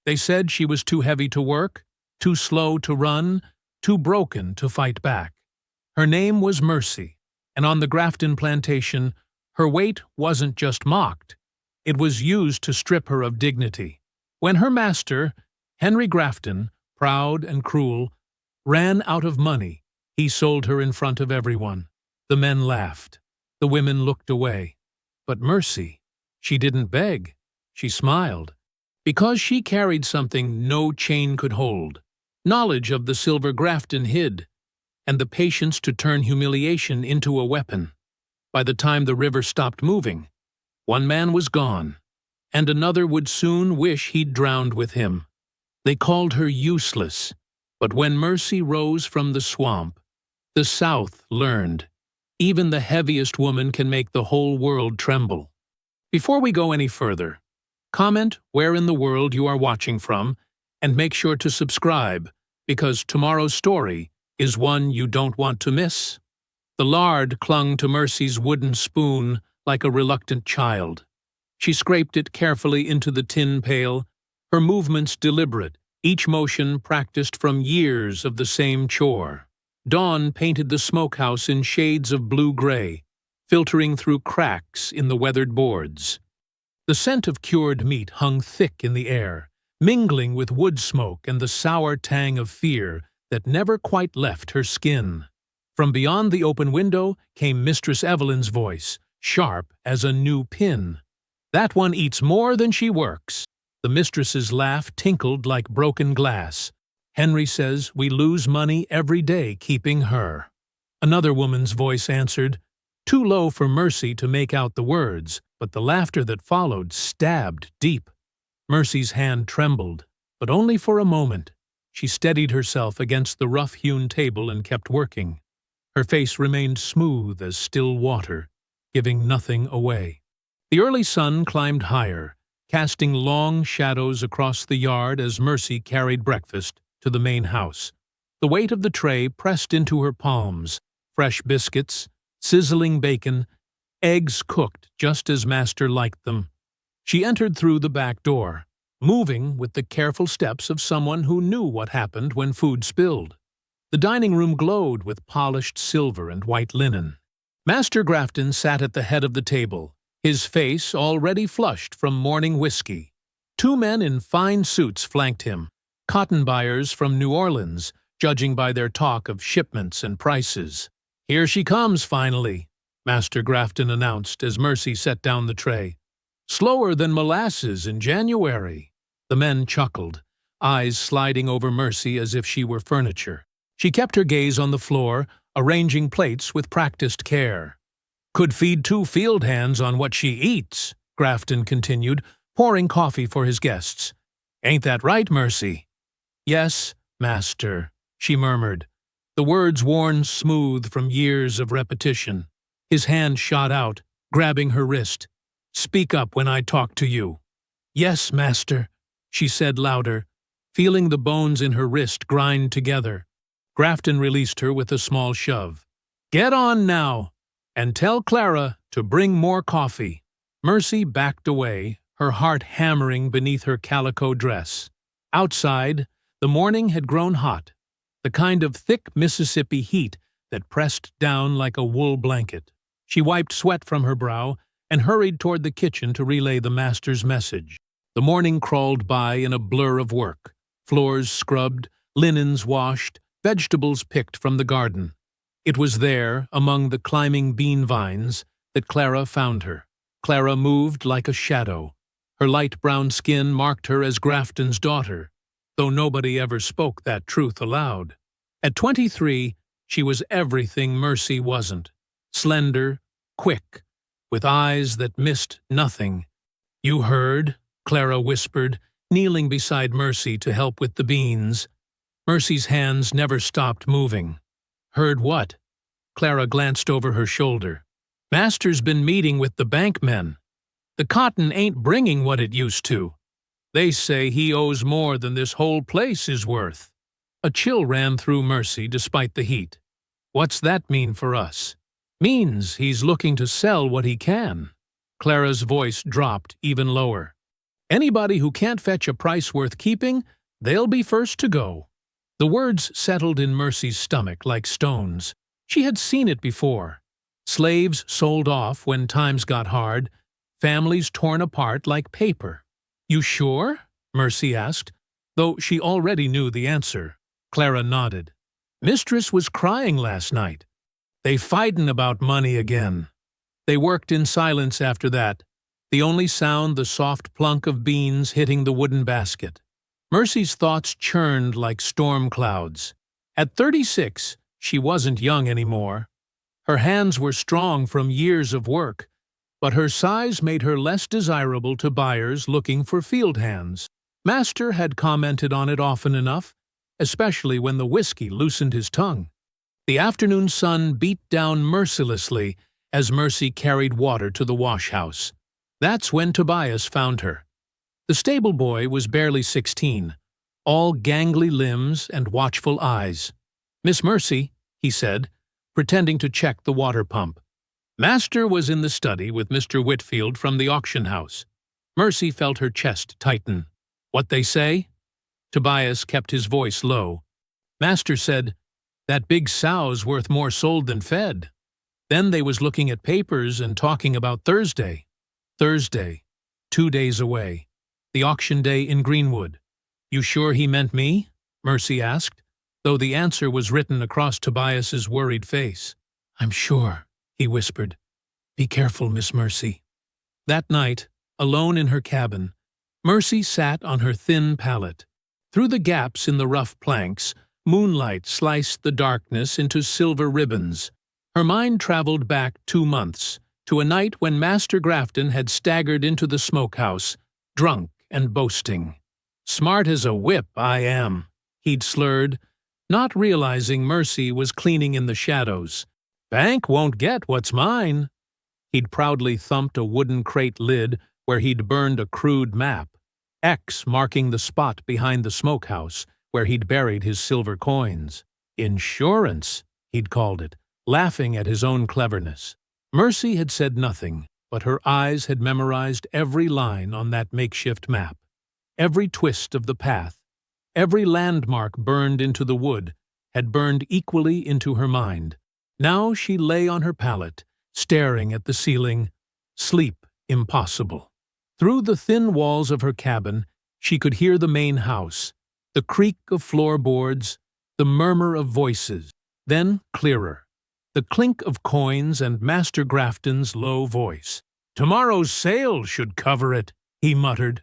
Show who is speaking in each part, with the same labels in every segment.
Speaker 1: They said she was too heavy to work, too slow to run, too broken to fight back. Her name was Mercy, and on the Grafton plantation, her weight wasn't just mocked. It was used to strip her of dignity. When her master, Henry Grafton, proud and cruel, ran out of money, he sold her in front of everyone. The men laughed. The women looked away. But Mercy, she didn't beg. She smiled. Because she carried something no chain could hold. Knowledge of the silver Grafton hid, and the patience to turn humiliation into a weapon. By the time the river stopped moving, one man was gone, and another would soon wish he'd drowned with him. They called her useless, but when Mercy rose from the swamp, the South learned. Even the heaviest woman can make the whole world tremble. Before we go any further, comment where in the world you are watching from, and make sure to subscribe, because tomorrow's story is one you don't want to miss. The lard clung to Mercy's wooden spoon like a reluctant child. She scraped it carefully into the tin pail, her movements deliberate, each motion practiced from years of the same chore. Dawn painted the smokehouse in shades of blue-gray, filtering through cracks in the weathered boards. The scent of cured meat hung thick in the air, mingling with wood smoke and the sour tang of fear that never quite left her skin. From beyond the open window came Mistress Evelyn's voice, sharp as a new pin. "That one eats more than she works." The mistress's laugh tinkled like broken glass. "Henry says we lose money every day keeping her." Another woman's voice answered, too low for Mercy to make out the words, but the laughter that followed stabbed deep. Mercy's hand trembled, but only for a moment. She steadied herself against the rough-hewn table and kept working. Her face remained smooth as still water, giving nothing away. The early sun climbed higher, casting long shadows across the yard as Mercy carried breakfast to the main house. The weight of the tray pressed into her palms, fresh biscuits, sizzling bacon, eggs cooked just as Master liked them. She entered through the back door, moving with the careful steps of someone who knew what happened when food spilled. The dining room glowed with polished silver and white linen. Master Grafton sat at the head of the table, his face already flushed from morning whiskey. Two men in fine suits flanked him, cotton buyers from New Orleans, judging by their talk of shipments and prices. "Here she comes, finally," Master Grafton announced as Mercy set down the tray. "Slower than molasses in January." The men chuckled, eyes sliding over Mercy as if she were furniture. She kept her gaze on the floor, arranging plates with practiced care. "Could feed 2 field hands on what she eats," Grafton continued, pouring coffee for his guests. "Ain't that right, Mercy?" "Yes, Master," she murmured, the words worn smooth from years of repetition. His hand shot out, grabbing her wrist. "Speak up when I talk to you." "Yes, Master," she said louder, feeling the bones in her wrist grind together. Grafton released her with a small shove. "Get on now, and tell Clara to bring more coffee." Mercy backed away, her heart hammering beneath her calico dress. Outside, the morning had grown hot, the kind of thick Mississippi heat that pressed down like a wool blanket. She wiped sweat from her brow and hurried toward the kitchen to relay the master's message. The morning crawled by in a blur of work, floors scrubbed, linens washed, vegetables picked from the garden. It was there, among the climbing bean vines, that Clara found her. Clara moved like a shadow. Her light brown skin marked her as Grafton's daughter, though nobody ever spoke that truth aloud. At 23, she was everything Mercy wasn't. Slender, quick, with eyes that missed nothing. "You heard?" Clara whispered, kneeling beside Mercy to help with the beans. Mercy's hands never stopped moving. "Heard what?" Clara glanced over her shoulder. "Master's been meeting with the bank men. The cotton ain't bringing what it used to. They say he owes more than this whole place is worth." A chill ran through Mercy despite the heat. "What's that mean for us?" "Means he's looking to sell what he can." Clara's voice dropped even lower. Anybody who can't fetch a price worth keeping, they'll be first to go." The words settled in Mercy's stomach like stones. She had seen it before. Slaves sold off when times got hard, families torn apart like paper. "You sure?" Mercy asked, though she already knew the answer. Clara nodded. "Mistress was crying last night. They fightin' about money again." They worked in silence after that, the only sound the soft plunk of beans hitting the wooden basket. Mercy's thoughts churned like storm clouds. At 36, she wasn't young anymore. Her hands were strong from years of work, but her size made her less desirable to buyers looking for field hands. Master had commented on it often enough, especially when the whiskey loosened his tongue. The afternoon sun beat down mercilessly as Mercy carried water to the wash-house. That's when Tobias found her. The stable boy was barely 16, all gangly limbs and watchful eyes. "Miss Mercy," he said, pretending to check the water pump. Master was in the study with Mr. Whitfield from the auction house. Mercy felt her chest tighten. "What they say?" Tobias kept his voice low. Master said, "That big sow's worth more sold than fed." Then they was looking at papers and talking about Thursday. Thursday, 2 days away. The auction day in Greenwood. "You sure he meant me?" Mercy asked, though the answer was written across Tobias's worried face. "I'm sure," he whispered. "Be careful, Miss Mercy." That night, alone in her cabin, Mercy sat on her thin pallet. Through the gaps in the rough planks, moonlight sliced the darkness into silver ribbons. Her mind traveled back 2 months, to a night when Master Grafton had staggered into the smokehouse, drunk and boasting. "Smart as a whip, I am," he'd slurred, not realizing Mercy was cleaning in the shadows. "Bank won't get what's mine." He'd proudly thumped a wooden crate lid where he'd burned a crude map, X marking the spot behind the smokehouse where he'd buried his silver coins. "Insurance," he'd called it, laughing at his own cleverness. Mercy had said nothing, but her eyes had memorized every line on that makeshift map. Every twist of the path, every landmark burned into the wood, had burned equally into her mind. Now she lay on her pallet, staring at the ceiling. Sleep impossible. Through the thin walls of her cabin, she could hear the main house, the creak of floorboards, the murmur of voices, then clearer, the clink of coins and Master Grafton's low voice. "Tomorrow's sale should cover it," he muttered.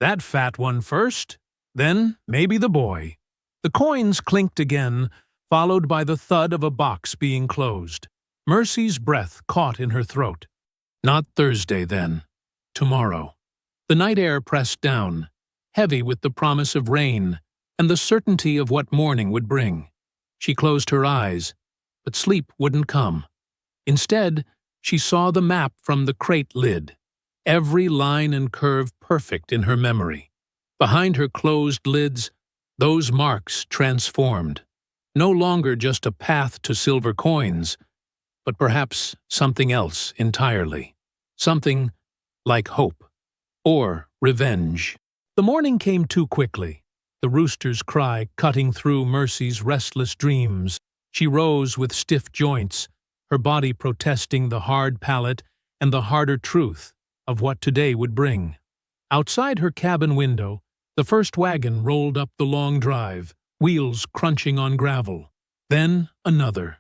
Speaker 1: "That fat one first, then maybe the boy." The coins clinked again, followed by the thud of a box being closed. Mercy's breath caught in her throat. Not Thursday, then. Tomorrow. The night air pressed down, heavy with the promise of rain and the certainty of what morning would bring. She closed her eyes, but sleep wouldn't come. Instead, she saw the map from the crate lid, every line and curve perfect in her memory. Behind her closed lids, those marks transformed. No longer just a path to silver coins, but perhaps something else entirely. Something like hope. Or revenge. The morning came too quickly, the rooster's cry cutting through Mercy's restless dreams. She rose with stiff joints, her body protesting the hard palate and the harder truth of what today would bring. Outside her cabin window, the first wagon rolled up the long drive, wheels crunching on gravel. Then another.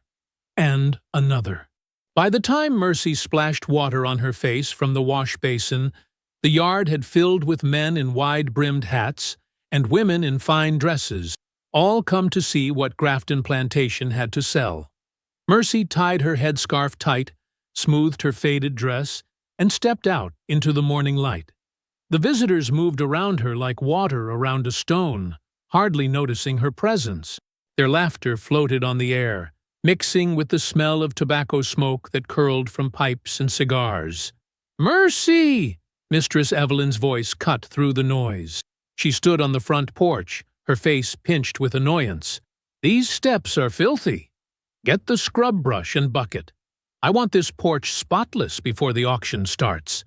Speaker 1: And another. By the time Mercy splashed water on her face from the wash basin, the yard had filled with men in wide-brimmed hats and women in fine dresses, all come to see what Grafton Plantation had to sell. Mercy tied her headscarf tight, smoothed her faded dress, and stepped out into the morning light. The visitors moved around her like water around a stone, hardly noticing her presence. Their laughter floated on the air, mixing with the smell of tobacco smoke that curled from pipes and cigars. "Mercy!" Mistress Evelyn's voice cut through the noise. She stood on the front porch, her face pinched with annoyance. "These steps are filthy. Get the scrub brush and bucket. I want this porch spotless before the auction starts."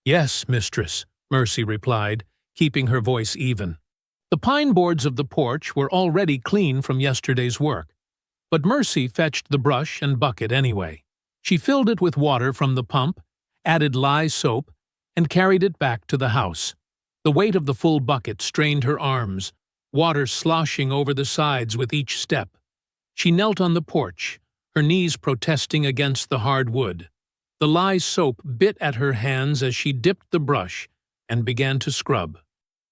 Speaker 1: "Yes, mistress," Mercy replied, keeping her voice even. The pine boards of the porch were already clean from yesterday's work, but Mercy fetched the brush and bucket anyway. She filled it with water from the pump, added lye soap, and carried it back to the house. The weight of the full bucket strained her arms, water sloshing over the sides with each step. She knelt on the porch, her knees protesting against the hard wood. The lye soap bit at her hands as she dipped the brush and began to scrub.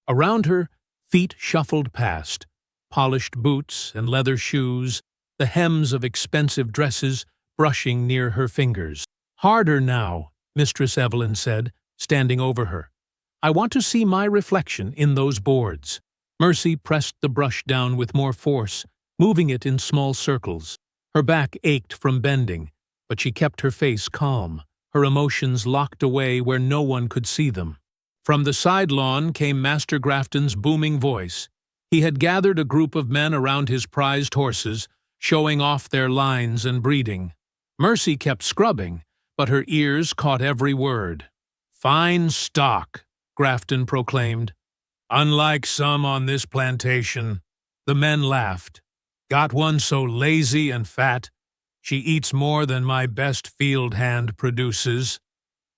Speaker 1: Around her, feet shuffled past, polished boots and leather shoes, the hems of expensive dresses brushing near her fingers. "Harder now," Mistress Evelyn said, standing over her. "I want to see my reflection in those boards." Mercy pressed the brush down with more force, moving it in small circles. Her back ached from bending, but she kept her face calm, her emotions locked away where no one could see them. From the side lawn came Master Grafton's booming voice. He had gathered a group of men around his prized horses, showing off their lines and breeding. Mercy kept scrubbing, but her ears caught every word. "Fine stock," Grafton proclaimed. "Unlike some on this plantation." The men laughed. "Got one so lazy and fat, she eats more than my best field hand produces."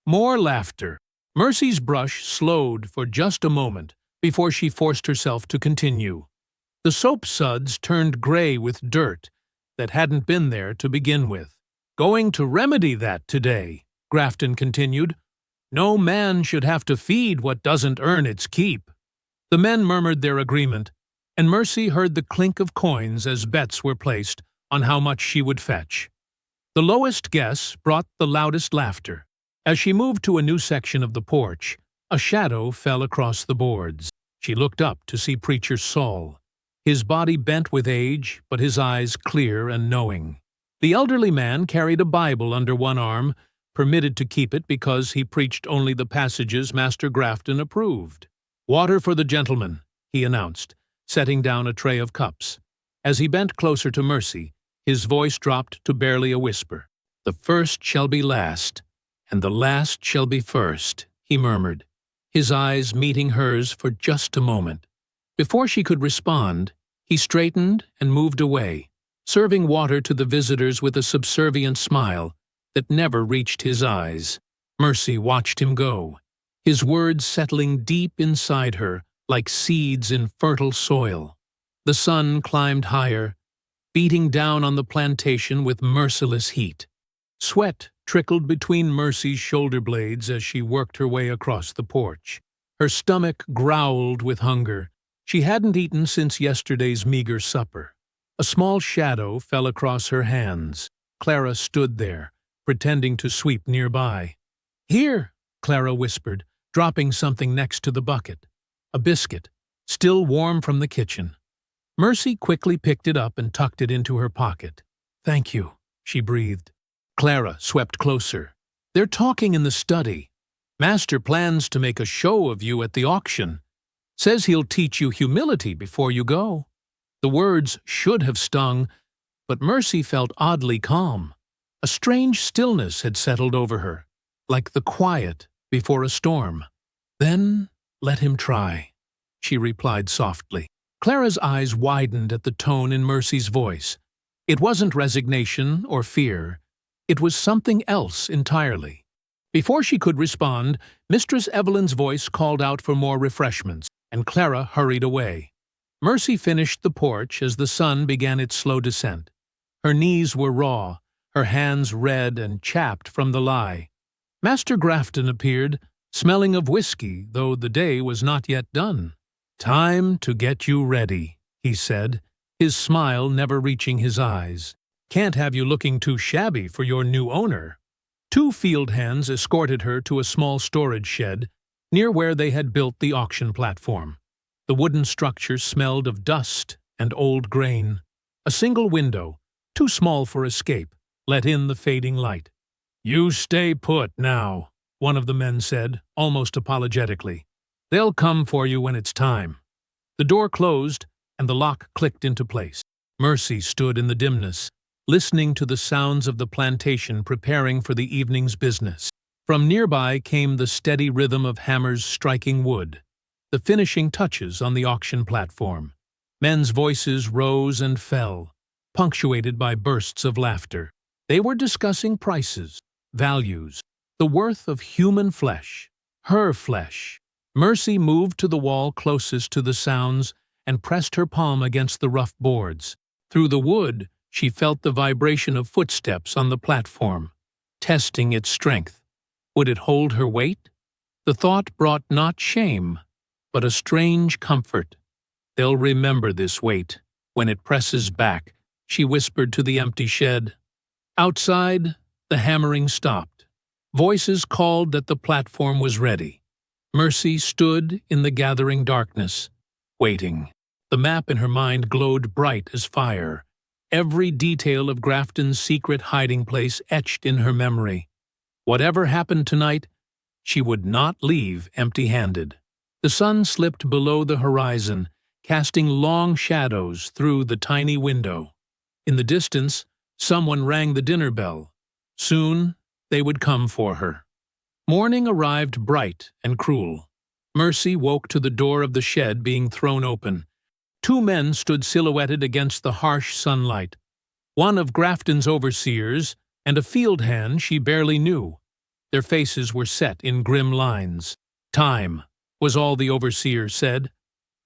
Speaker 1: More laughter. Mercy's brush slowed for just a moment before she forced herself to continue. The soap suds turned gray with dirt that hadn't been there to begin with. "Going to remedy that today," Grafton continued. "No man should have to feed what doesn't earn its keep." The men murmured their agreement, and Mercy heard the clink of coins as bets were placed on how much she would fetch. The lowest guess brought the loudest laughter. As she moved to a new section of the porch, a shadow fell across the boards. She looked up to see Preacher Saul, his body bent with age, but his eyes clear and knowing. The elderly man carried a Bible under one arm, permitted to keep it because he preached only the passages Master Grafton approved. "Water for the gentleman," he announced, setting down a tray of cups. As he bent closer to Mercy, his voice dropped to barely a whisper. "The first shall be last, and the last shall be first," he murmured, his eyes meeting hers for just a moment. Before she could respond, he straightened and moved away, serving water to the visitors with a subservient smile that never reached his eyes. Mercy watched him go, his words settling deep inside her like seeds in fertile soil. The sun climbed higher, beating down on the plantation with merciless heat. Sweat trickled between Mercy's shoulder blades as she worked her way across the porch. Her stomach growled with hunger. She hadn't eaten since yesterday's meager supper. A small shadow fell across her hands. Clara stood there, pretending to sweep nearby. "Here," Clara whispered, dropping something next to the bucket. A biscuit, still warm from the kitchen. Mercy quickly picked it up and tucked it into her pocket. "Thank you," she breathed. Clara swept closer. "They're talking in the study. Master plans to make a show of you at the auction. Says he'll teach you humility before you go." The words should have stung, but Mercy felt oddly calm. A strange stillness had settled over her, like the quiet before a storm. "Then let him try," she replied softly. Clara's eyes widened at the tone in Mercy's voice. It wasn't resignation or fear. It was something else entirely. Before she could respond, Mistress Evelyn's voice called out for more refreshments, and Clara hurried away. Mercy finished the porch as the sun began its slow descent. Her knees were raw, her hands red and chapped from the lye. Master Grafton appeared, smelling of whiskey, though the day was not yet done. "Time to get you ready," he said, his smile never reaching his eyes. "Can't have you looking too shabby for your new owner." Two field hands escorted her to a small storage shed, near where they had built the auction platform. The wooden structure smelled of dust and old grain. A single window, too small for escape, let in the fading light. "You stay put now," one of the men said, almost apologetically. "They'll come for you when it's time." The door closed, and the lock clicked into place. Mercy stood in the dimness, listening to the sounds of the plantation preparing for the evening's business. From nearby came the steady rhythm of hammers striking wood, the finishing touches on the auction platform. Men's voices rose and fell, punctuated by bursts of laughter. They were discussing prices, values, the worth of human flesh, her flesh. Mercy moved to the wall closest to the sounds and pressed her palm against the rough boards. Through the wood, she felt the vibration of footsteps on the platform, testing its strength. Would it hold her weight? The thought brought not shame, but a strange comfort. They'll remember this weight when it presses back, she whispered to the empty shed. Outside, the hammering stopped. Voices called that the platform was ready. Mercy stood in the gathering darkness, waiting. The map in her mind glowed bright as fire, every detail of Grafton's secret hiding place etched in her memory. Whatever happened tonight, she would not leave empty-handed. The sun slipped below the horizon, casting long shadows through the tiny window. In the distance, someone rang the dinner bell. Soon, they would come for her. Morning arrived bright and cruel. Mercy woke to the door of the shed being thrown open. Two men stood silhouetted against the harsh sunlight. One of Grafton's overseers and a field hand she barely knew. Their faces were set in grim lines. Time, was all the overseer said.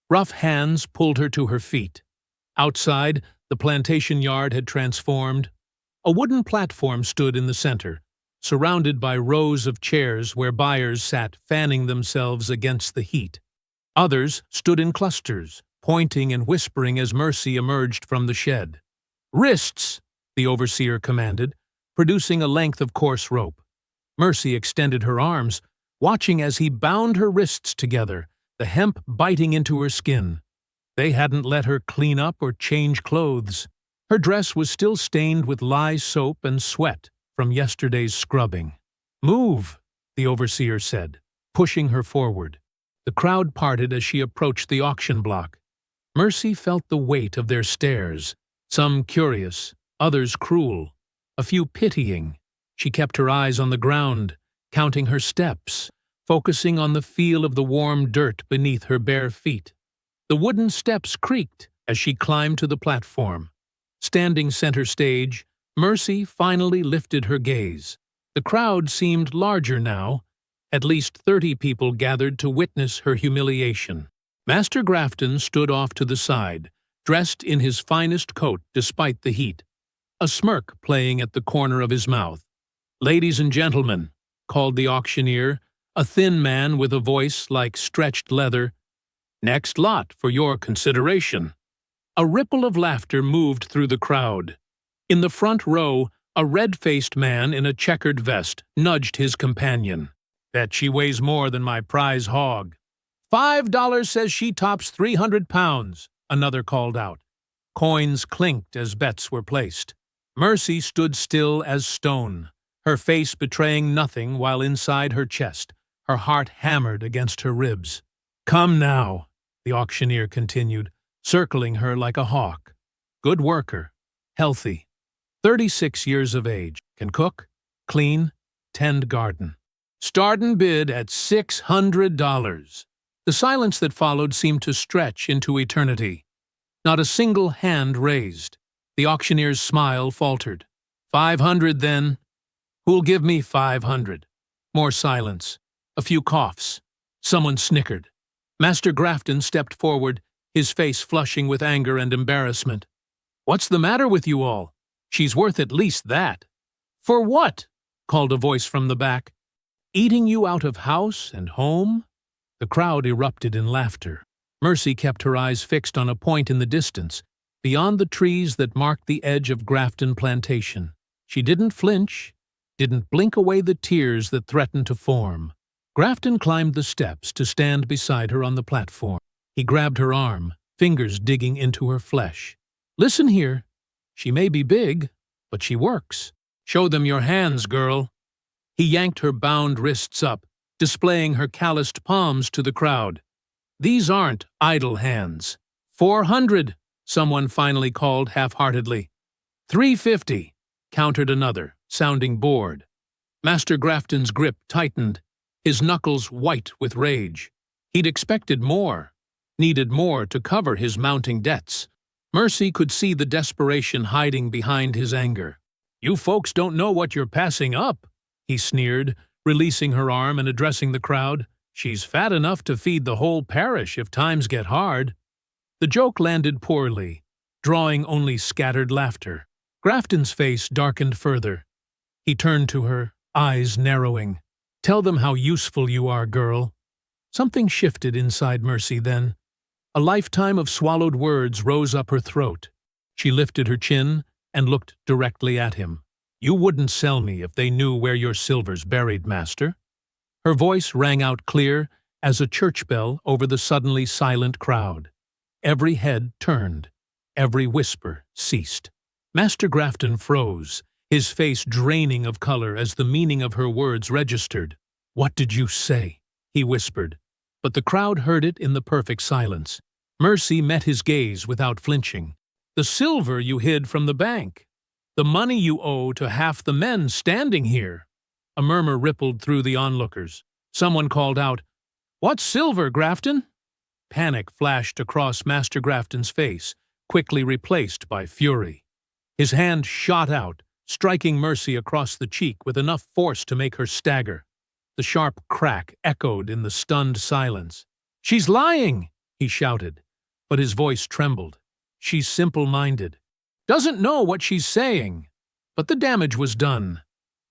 Speaker 1: Rough hands pulled her to her feet. Outside, the plantation yard had transformed. A wooden platform stood in the center, surrounded by rows of chairs where buyers sat fanning themselves against the heat. Others stood in clusters, pointing and whispering as Mercy emerged from the shed. "Wrists!" the overseer commanded, producing a length of coarse rope. Mercy extended her arms, watching as he bound her wrists together, the hemp biting into her skin. They hadn't let her clean up or change clothes. Her dress was still stained with lye soap and sweat from yesterday's scrubbing. "Move," the overseer said, pushing her forward. The crowd parted as she approached the auction block. Mercy felt the weight of their stares, some curious, others cruel, a few pitying. She kept her eyes on the ground, counting her steps, focusing on the feel of the warm dirt beneath her bare feet. The wooden steps creaked as she climbed to the platform. Standing center stage, Mercy finally lifted her gaze. The crowd seemed larger now. At least 30 people gathered to witness her humiliation. Master Grafton stood off to the side, dressed in his finest coat despite the heat, a smirk playing at the corner of his mouth. "Ladies and gentlemen," called the auctioneer, a thin man with a voice like stretched leather, "next lot for your consideration." A ripple of laughter moved through the crowd. In the front row, a red-faced man in a checkered vest nudged his companion. "Bet she weighs more than my prize hog." $5 says she tops 300 pounds, another called out. Coins clinked as bets were placed. Mercy stood still as stone, her face betraying nothing while inside her chest, her heart hammered against her ribs. "Come now," the auctioneer continued, circling her like a hawk. "Good worker, healthy, 36 years of age, can cook, clean, tend garden. Startin' bid at $600. The silence that followed seemed to stretch into eternity. Not a single hand raised. The auctioneer's smile faltered. $500 then. Who'll give me $500? More silence. A few coughs. Someone snickered. Master Grafton stepped forward, his face flushing with anger and embarrassment. "What's the matter with you all? She's worth at least that." "For what?" called a voice from the back. "Eating you out of house and home?" The crowd erupted in laughter. Mercy kept her eyes fixed on a point in the distance, beyond the trees that marked the edge of Grafton Plantation. She didn't flinch, didn't blink away the tears that threatened to form. Grafton climbed the steps to stand beside her on the platform. He grabbed her arm, fingers digging into her flesh. "Listen here. She may be big, but she works. Show them your hands, girl." He yanked her bound wrists up, displaying her calloused palms to the crowd. "These aren't idle hands." $400, someone finally called half-heartedly. $350, countered another, sounding bored. Master Grafton's grip tightened, his knuckles white with rage. He'd expected more, needed more to cover his mounting debts. Mercy could see the desperation hiding behind his anger. "You folks don't know what you're passing up," he sneered, releasing her arm and addressing the crowd. "She's fat enough to feed the whole parish if times get hard." The joke landed poorly, drawing only scattered laughter. Grafton's face darkened further. He turned to her, eyes narrowing. "Tell them how useful you are, girl." Something shifted inside Mercy then. A lifetime of swallowed words rose up her throat. She lifted her chin and looked directly at him. "You wouldn't sell me if they knew where your silver's buried, master." Her voice rang out clear as a church bell over the suddenly silent crowd. Every head turned. Every whisper ceased. Master Grafton froze, his face draining of color as the meaning of her words registered. "What did you say?" he whispered, but the crowd heard it in the perfect silence. Mercy met his gaze without flinching. "The silver you hid from the bank. The money you owe to half the men standing here." A murmur rippled through the onlookers. Someone called out, "What silver, Grafton?" Panic flashed across Master Grafton's face, quickly replaced by fury. His hand shot out, striking Mercy across the cheek with enough force to make her stagger. The sharp crack echoed in the stunned silence. "She's lying!" he shouted, but his voice trembled. "She's simple-minded. Doesn't know what she's saying." But the damage was done.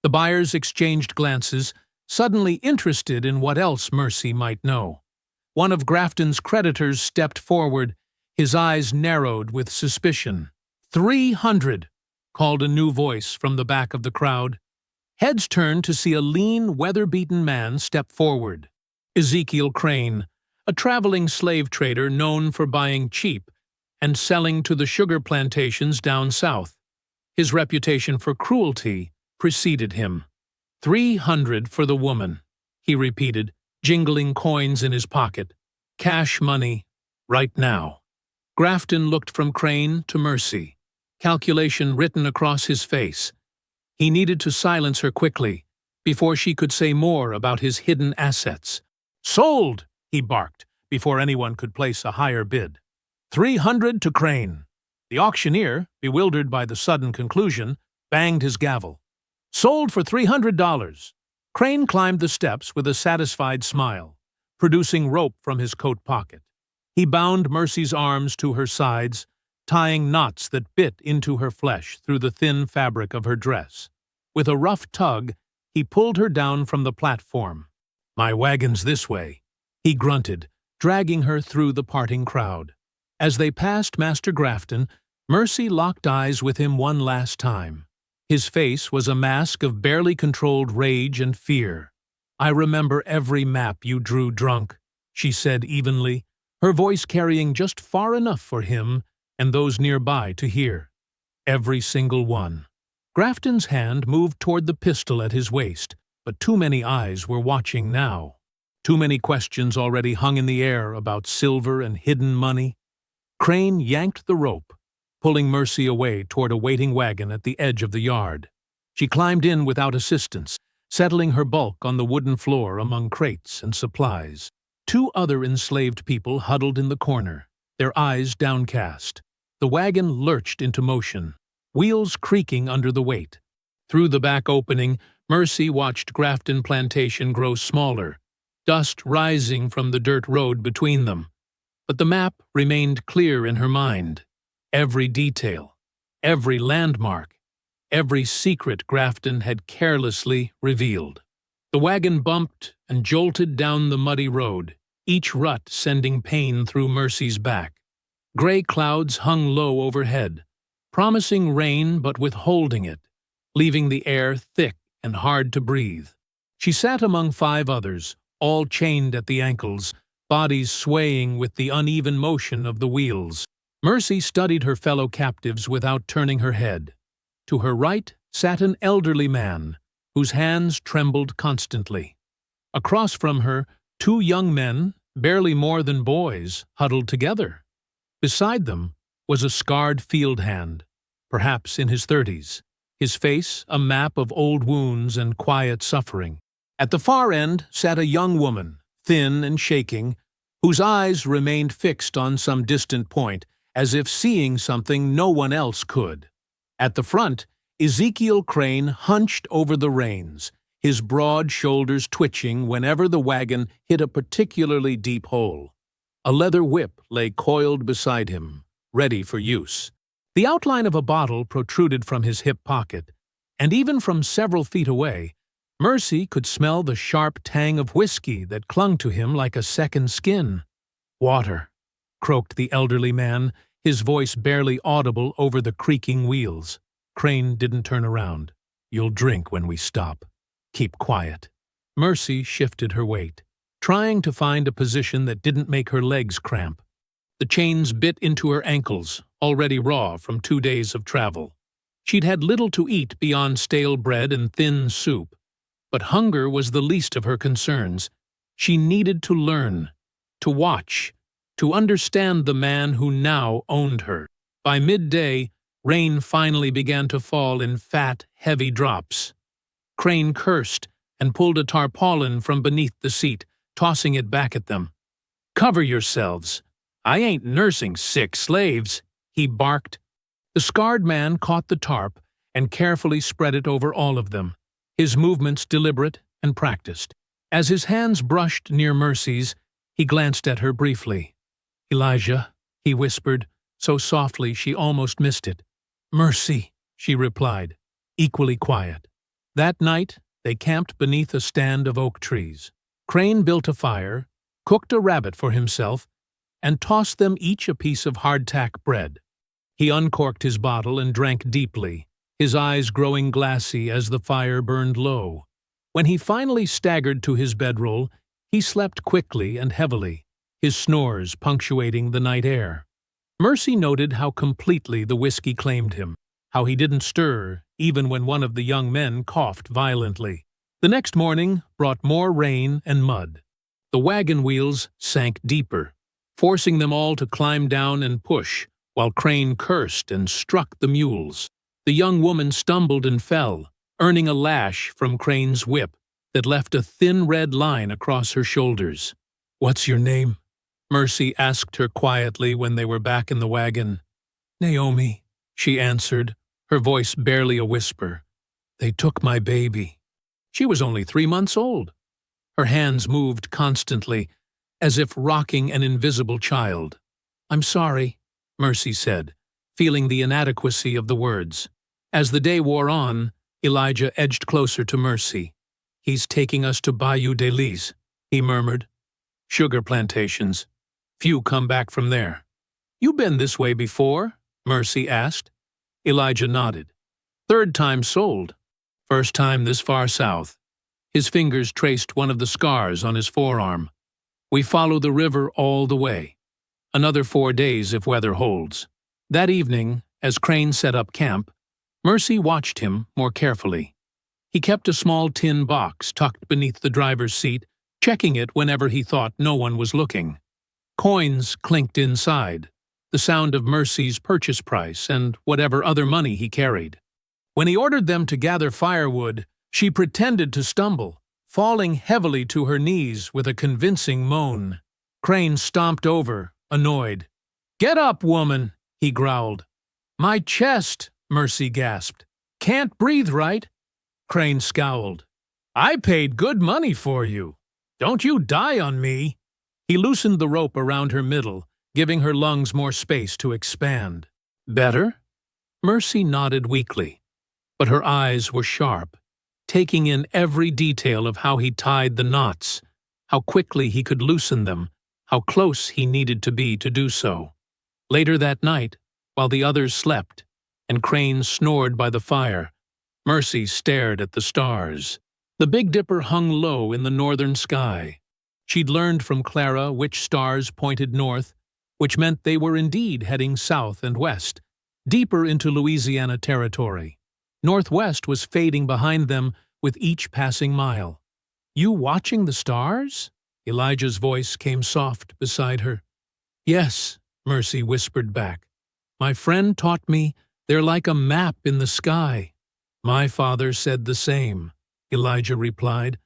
Speaker 1: The buyers exchanged glances, suddenly interested in what else Mercy might know. One of Grafton's creditors stepped forward, his eyes narrowed with suspicion. 300, called a new voice from the back of the crowd. Heads turned to see a lean, weather-beaten man step forward. Ezekiel Crane, a traveling slave trader known for buying cheap and selling to the sugar plantations down south. His reputation for cruelty preceded him. 300 for the woman, he repeated, jingling coins in his pocket. "Cash money, right now." Grafton looked from Crane to Mercy, calculation written across his face. He needed to silence her quickly, before she could say more about his hidden assets. "Sold!" he barked, before anyone could place a higher bid. 300 to Crane. The auctioneer, bewildered by the sudden conclusion, banged his gavel. "Sold for $300. Crane climbed the steps with a satisfied smile, producing rope from his coat pocket. He bound Mercy's arms to her sides, tying knots that bit into her flesh through the thin fabric of her dress. With a rough tug, he pulled her down from the platform. "My wagon's this way," he grunted, dragging her through the parting crowd. As they passed Master Grafton, Mercy locked eyes with him one last time. His face was a mask of barely controlled rage and fear. "I remember every map you drew drunk," she said evenly, her voice carrying just far enough for him and those nearby to hear. "Every single one." Grafton's hand moved toward the pistol at his waist, but too many eyes were watching now. Too many questions already hung in the air about silver and hidden money. Crane yanked the rope, pulling Mercy away toward a waiting wagon at the edge of the yard. She climbed in without assistance, settling her bulk on the wooden floor among crates and supplies. Two other enslaved people huddled in the corner, their eyes downcast. The wagon lurched into motion, wheels creaking under the weight. Through the back opening, Mercy watched Grafton Plantation grow smaller, dust rising from the dirt road between them. But the map remained clear in her mind. Every detail, every landmark, every secret Grafton had carelessly revealed. The wagon bumped and jolted down the muddy road, each rut sending pain through Mercy's back. Gray clouds hung low overhead, promising rain but withholding it, leaving the air thick and hard to breathe. She sat among 5 others, all chained at the ankles, bodies swaying with the uneven motion of the wheels. Mercy studied her fellow captives without turning her head. To her right sat an elderly man, whose hands trembled constantly. Across from her, 2 young men, barely more than boys, huddled together. Beside them was a scarred field hand, perhaps in his 30s. his face a map of old wounds and quiet suffering. At the far end sat a young woman, thin and shaking, whose eyes remained fixed on some distant point, as if seeing something no one else could. At the front, Ezekiel Crane hunched over the reins, his broad shoulders twitching whenever the wagon hit a particularly deep hole. A leather whip lay coiled beside him, ready for use. The outline of a bottle protruded from his hip pocket, and even from several feet away, Mercy could smell the sharp tang of whiskey that clung to him like a second skin. "Water," croaked the elderly man, his voice barely audible over the creaking wheels. Crane didn't turn around. "You'll drink when we stop. Keep quiet." Mercy shifted her weight, trying to find a position that didn't make her legs cramp. The chains bit into her ankles, already raw from 2 days of travel. She'd had little to eat beyond stale bread and thin soup, but hunger was the least of her concerns. She needed to learn, to watch, to understand the man who now owned her. By midday, rain finally began to fall in fat, heavy drops. Crane cursed and pulled a tarpaulin from beneath the seat, tossing it back at them. "Cover yourselves. I ain't nursing sick slaves," he barked. The scarred man caught the tarp and carefully spread it over all of them, his movements deliberate and practiced. As his hands brushed near Mercy's, he glanced at her briefly. "Elijah," he whispered, so softly she almost missed it. "Mercy," she replied, equally quiet. That night, they camped beneath a stand of oak trees. Crane built a fire, cooked a rabbit for himself, and tossed them each a piece of hardtack bread. He uncorked his bottle and drank deeply, his eyes growing glassy as the fire burned low. When he finally staggered to his bedroll, he slept quickly and heavily, his snores punctuating the night air. Mercy noted how completely the whiskey claimed him, how he didn't stir even when one of the young men coughed violently. The next morning brought more rain and mud. The wagon wheels sank deeper, forcing them all to climb down and push, while Crane cursed and struck the mules. The young woman stumbled and fell, earning a lash from Crane's whip that left a thin red line across her shoulders. "What's your name?" Mercy asked her quietly when they were back in the wagon. "Naomi," she answered, her voice barely a whisper. "They took my baby." She was only 3 months old. Her hands moved constantly, as if rocking an invisible child. "I'm sorry," Mercy said, feeling the inadequacy of the words. As the day wore on, Elijah edged closer to Mercy. "He's taking us to Bayou des Lys," he murmured. "Sugar plantations. Few come back from there." "You been this way before?" Mercy asked. Elijah nodded. "Third time sold. First time this far south." His fingers traced one of the scars on his forearm. "We follow the river all the way. Another 4 days if weather holds." That evening, as Crane set up camp, Mercy watched him more carefully. He kept a small tin box tucked beneath the driver's seat, checking it whenever he thought no one was looking. Coins clinked inside, the sound of Mercy's purchase price and whatever other money he carried. When he ordered them to gather firewood, she pretended to stumble, falling heavily to her knees with a convincing moan. Crane stomped over, annoyed. "Get up, woman," he growled. "My chest," Mercy gasped. "Can't breathe right." Crane scowled. "I paid good money for you. Don't you die on me." He loosened the rope around her middle, giving her lungs more space to expand. "Better?" Mercy nodded weakly, but her eyes were sharp, taking in every detail of how he tied the knots, how quickly he could loosen them, how close he needed to be to do so. Later that night, while the others slept, and Crane snored by the fire, Mercy stared at the stars. The Big Dipper hung low in the northern sky. She'd learned from Clara which stars pointed north, which meant they were indeed heading south and west, deeper into Louisiana territory. Northwest was fading behind them with each passing mile. "You watching the stars?" Elijah's voice came soft beside her. "Yes," Mercy whispered back. "My friend taught me they're like a map in the sky. My father said the same, Elijah replied.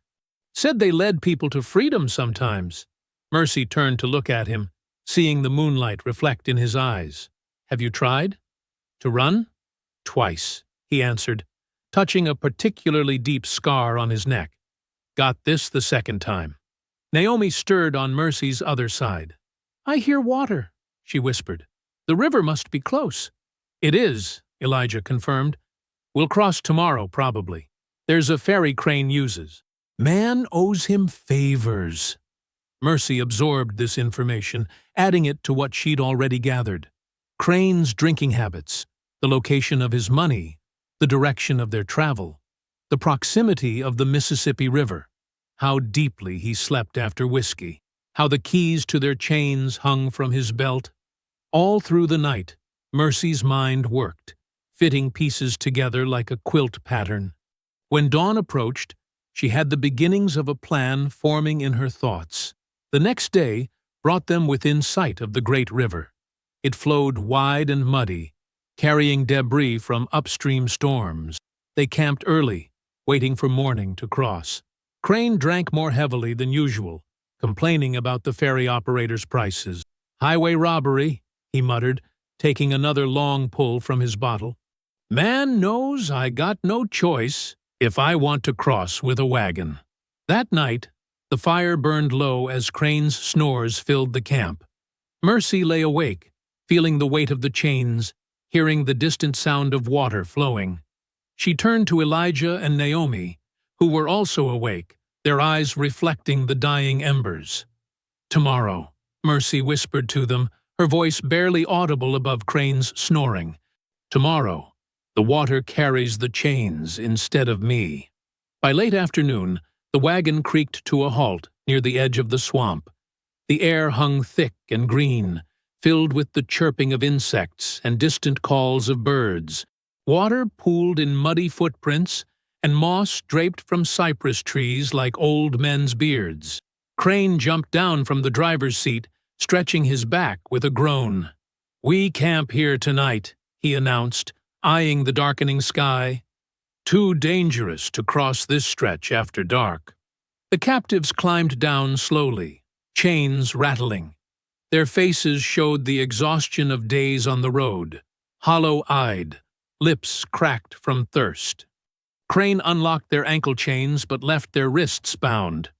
Speaker 1: Said they led people to freedom sometimes. Mercy turned to look at him, seeing the moonlight reflect in his eyes. Have you tried? To run? Twice, he answered, touching a particularly deep scar on his neck. Got this the second time. Naomi stirred on Mercy's other side. I hear water, she whispered. The river must be close. It is, Elijah confirmed. We'll cross tomorrow, probably. There's a ferry Crane uses. Man owes him favors. Mercy absorbed this information, adding it to what she'd already gathered. Crane's drinking habits, the location of his money, the direction of their travel, the proximity of the Mississippi River, how deeply he slept after whiskey, how the keys to their chains hung from his belt. All through the night, Mercy's mind worked, fitting pieces together like a quilt pattern. When dawn approached, she had the beginnings of a plan forming in her thoughts. The next day brought them within sight of the great river. It flowed wide and muddy, carrying debris from upstream storms. They camped early, waiting for morning to cross. Crane drank more heavily than usual, complaining about the ferry operator's prices. Highway robbery, he muttered, taking another long pull from his bottle. Man knows I got no choice if I want to cross with a wagon. That night, the fire burned low as Crane's snores filled the camp. Mercy lay awake, feeling the weight of the chains, hearing the distant sound of water flowing. She turned to Elijah and Naomi, who were also awake, their eyes reflecting the dying embers. Tomorrow, Mercy whispered to them, her voice barely audible above Crane's snoring. Tomorrow, the water carries the chains instead of me. By late afternoon, the wagon creaked to a halt near the edge of the swamp. The air hung thick and green, filled with the chirping of insects and distant calls of birds. Water pooled in muddy footprints, and moss draped from cypress trees like old men's beards. Crane jumped down from the driver's seat, stretching his back with a groan. We camp here tonight, he announced, eyeing the darkening sky. Too dangerous to cross this stretch after dark. The captives climbed down slowly, chains rattling. Their faces showed the exhaustion of days on the road, hollow-eyed, lips cracked from thirst. Crane unlocked their ankle chains but left their wrists bound.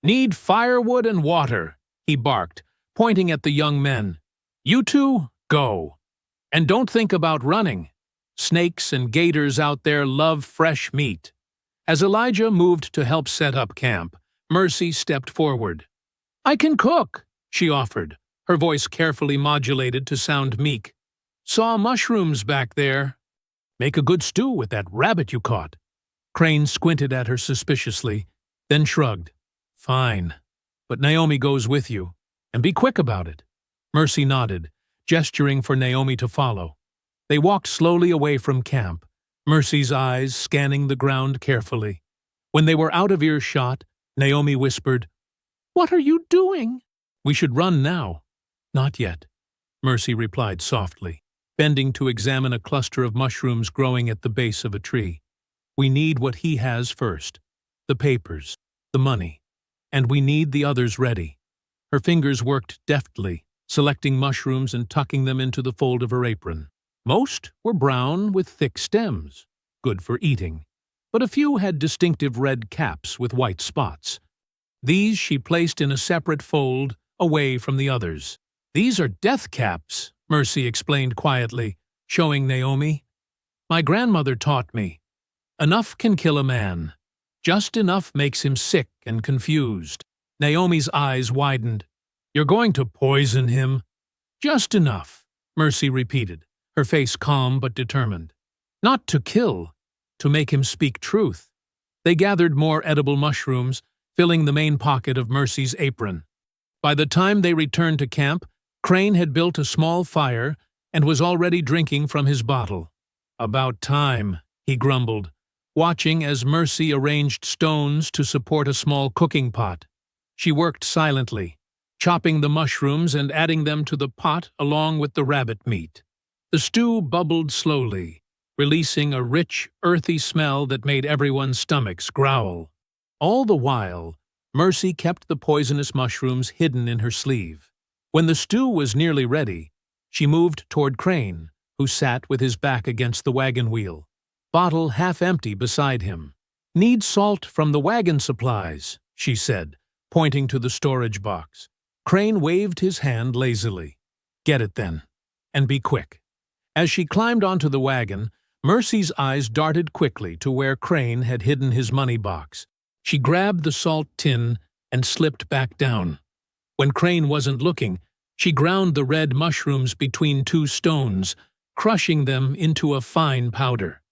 Speaker 1: Need firewood and water, he barked, pointing at the young men. You two, go. And don't think about running. Snakes and gators out there love fresh meat. As Elijah moved to help set up camp, Mercy stepped forward. I can cook, she offered, her voice carefully modulated to sound meek. Saw mushrooms back there. Make a good stew with that rabbit you caught. Crane squinted at her suspiciously, then shrugged. Fine, but Naomi goes with you, and be quick about it. Mercy nodded, gesturing for Naomi to follow. They walked slowly away from camp, Mercy's eyes scanning the ground carefully. When they were out of earshot, Naomi whispered, What are you doing? We should run now. Not yet, Mercy replied softly, bending to examine a cluster of mushrooms growing at the base of a tree. We need what he has first, the papers, the money, and we need the others ready. Her fingers worked deftly, selecting mushrooms and tucking them into the fold of her apron. Most were brown with thick stems, good for eating, but a few had distinctive red caps with white spots. These she placed in a separate fold, away from the others. These are death caps, Mercy explained quietly, showing Naomi. My grandmother taught me. Enough can kill a man. Just enough makes him sick and confused. Naomi's eyes widened. You're going to poison him? Just enough, Mercy repeated, her face calm but determined. Not to kill, to make him speak truth. They gathered more edible mushrooms, filling the main pocket of Mercy's apron. By the time they returned to camp, Crane had built a small fire and was already drinking from his bottle. About time, he grumbled, watching as Mercy arranged stones to support a small cooking pot. She worked silently, chopping the mushrooms and adding them to the pot along with the rabbit meat. The stew bubbled slowly, releasing a rich, earthy smell that made everyone's stomachs growl. All the while, Mercy kept the poisonous mushrooms hidden in her sleeve. When the stew was nearly ready, she moved toward Crane, who sat with his back against the wagon wheel, bottle half empty beside him. "Need salt from the wagon supplies," she said, pointing to the storage box. Crane waved his hand lazily. "Get it then. And be quick." As she climbed onto the wagon, Mercy's eyes darted quickly to where Crane had hidden his money box. She grabbed the salt tin and slipped back down. When Crane wasn't looking, she ground the red mushrooms between two stones, crushing them into a fine powder.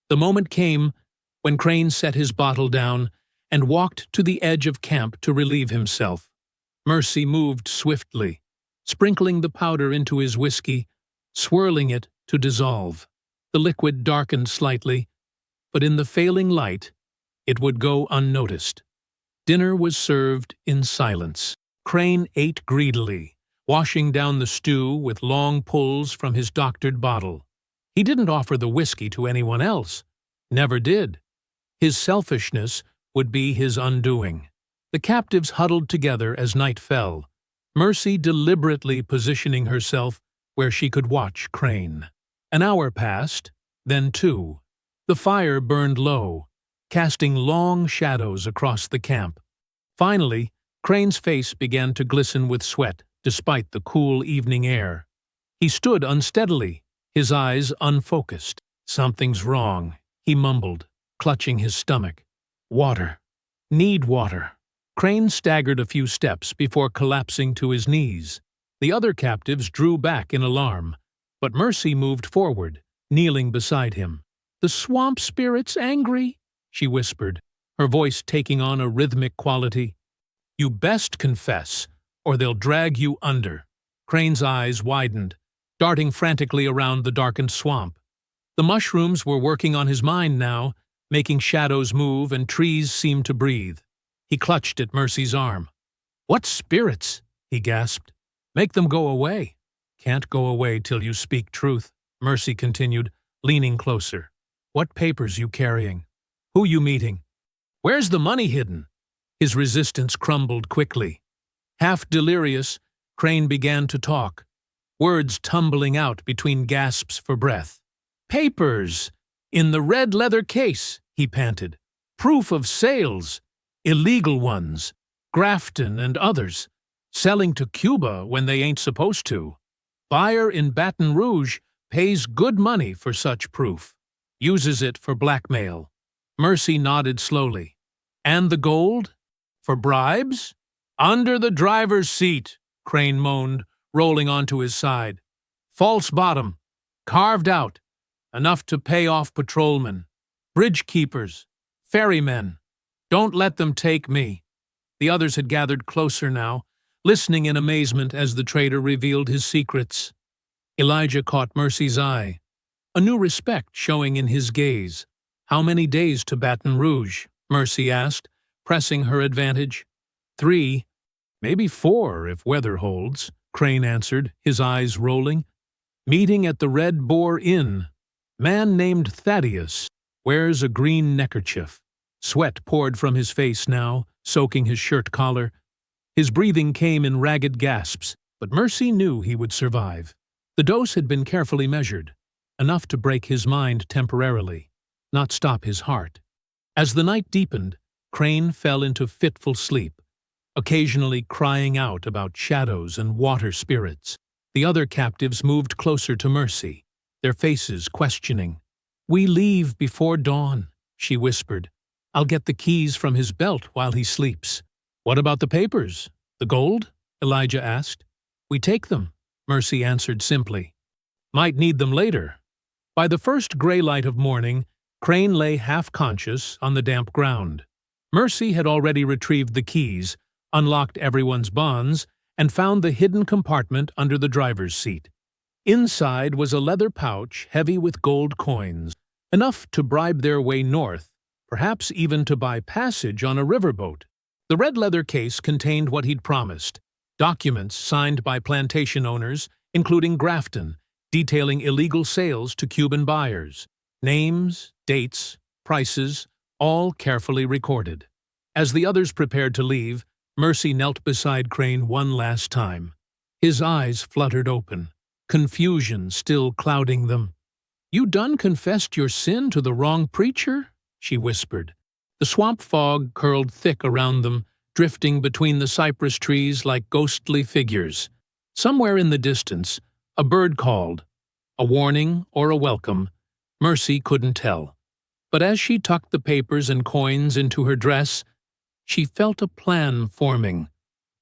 Speaker 1: The moment came when Crane set his bottle down and walked to the edge of camp to relieve himself. Mercy moved swiftly, sprinkling the powder into his whiskey, swirling it to dissolve. The liquid darkened slightly, but in the failing light, it would go unnoticed. Dinner was served in silence. Crane ate greedily, washing down the stew with long pulls from his doctored bottle. He didn't offer the whiskey to anyone else. Never did. His selfishness would be his undoing. The captives huddled together as night fell, Mercy deliberately positioning herself where she could watch Crane. An hour passed, then 2. The fire burned low, casting long shadows across the camp. Finally, Crane's face began to glisten with sweat despite the cool evening air. He stood unsteadily, his eyes unfocused. "Something's wrong," he mumbled, clutching his stomach. "Water. Need water." Crane staggered a few steps before collapsing to his knees. The other captives drew back in alarm, but Mercy moved forward, kneeling beside him. "The swamp spirit's angry," she whispered, her voice taking on a rhythmic quality. "You best confess, or they'll drag you under." Crane's eyes widened, darting frantically around the darkened swamp. The mushrooms were working on his mind now, making shadows move and trees seem to breathe. He clutched at Mercy's arm. "What spirits?" he gasped. "Make them go away." "Can't go away till you speak truth," Mercy continued, leaning closer. "What papers you carrying? Who you meeting? Where's the money hidden?" His resistance crumbled quickly. Half delirious, Crane began to talk, words tumbling out between gasps for breath. "Papers! In the red leather case," he panted. "Proof of sales. Illegal ones. Grafton and others. Selling to Cuba when they ain't supposed to. Buyer in Baton Rouge pays good money for such proof. Uses it for blackmail." Mercy nodded slowly. "And the gold? For bribes?" "Under the driver's seat," Crane moaned, rolling onto his side. "False bottom. Carved out. Enough to pay off patrolmen. Bridge keepers. Ferrymen. Don't let them take me." The others had gathered closer now, listening in amazement as the trader revealed his secrets. Elijah caught Mercy's eye, a new respect showing in his gaze. "How many days to Baton Rouge?" Mercy asked, pressing her advantage. 3, maybe 4 if weather holds," Crane answered, his eyes rolling. "Meeting at the Red Boar Inn. Man named Thaddeus. Wears a green neckerchief." Sweat poured from his face now, soaking his shirt collar. His breathing came in ragged gasps, but Mercy knew he would survive. The dose had been carefully measured, enough to break his mind temporarily, not stop his heart. As the night deepened, Crane fell into fitful sleep, occasionally crying out about shadows and water spirits. The other captives moved closer to Mercy, their faces questioning. "We leave before dawn," she whispered. "I'll get the keys from his belt while he sleeps." "What about the papers? The gold?" Elijah asked. "We take them," Mercy answered simply. "Might need them later." By the first gray light of morning, Crane lay half-conscious on the damp ground. Mercy had already retrieved the keys, unlocked everyone's bonds, and found the hidden compartment under the driver's seat. Inside was a leather pouch heavy with gold coins, enough to bribe their way north, perhaps even to buy passage on a riverboat. The red leather case contained what he'd promised, documents signed by plantation owners, including Grafton, detailing illegal sales to Cuban buyers. Names, dates, prices, all carefully recorded. As the others prepared to leave, Mercy knelt beside Crane one last time. His eyes fluttered open, confusion still clouding them. "You done confessed your sin to the wrong preacher?" she whispered. The swamp fog curled thick around them, drifting between the cypress trees like ghostly figures. Somewhere in the distance, a bird called. A warning or a welcome, Mercy couldn't tell. But as she tucked the papers and coins into her dress, she felt a plan forming,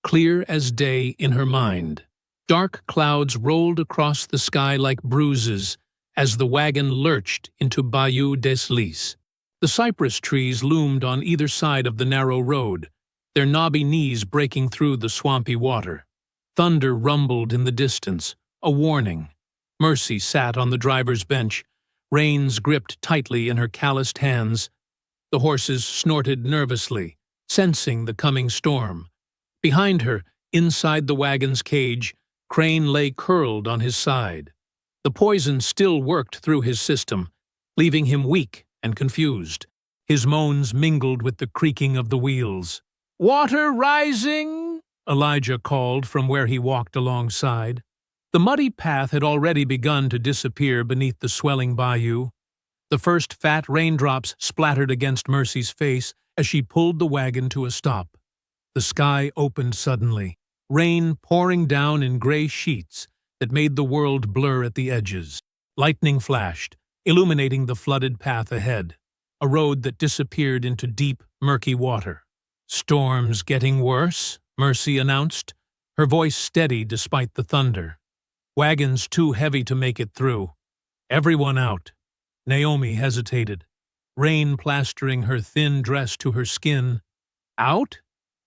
Speaker 1: clear as day in her mind. Dark clouds rolled across the sky like bruises as the wagon lurched into Bayou des Lys. The cypress trees loomed on either side of the narrow road, their knobby knees breaking through the swampy water. Thunder rumbled in the distance, a warning. Mercy sat on the driver's bench, reins gripped tightly in her calloused hands. The horses snorted nervously, sensing the coming storm. Behind her, inside the wagon's cage, Crane lay curled on his side. The poison still worked through his system, leaving him weak and confused. His moans mingled with the creaking of the wheels. "Water rising!" Elijah called from where he walked alongside. The muddy path had already begun to disappear beneath the swelling bayou. The first fat raindrops splattered against Mercy's face as she pulled the wagon to a stop. The sky opened suddenly, rain pouring down in gray sheets that made the world blur at the edges. Lightning flashed, illuminating the flooded path ahead, a road that disappeared into deep, murky water. "Storm's getting worse," Mercy announced, her voice steady despite the thunder. "Wagon's too heavy to make it through. Everyone out." Naomi hesitated, rain plastering her thin dress to her skin. "Out?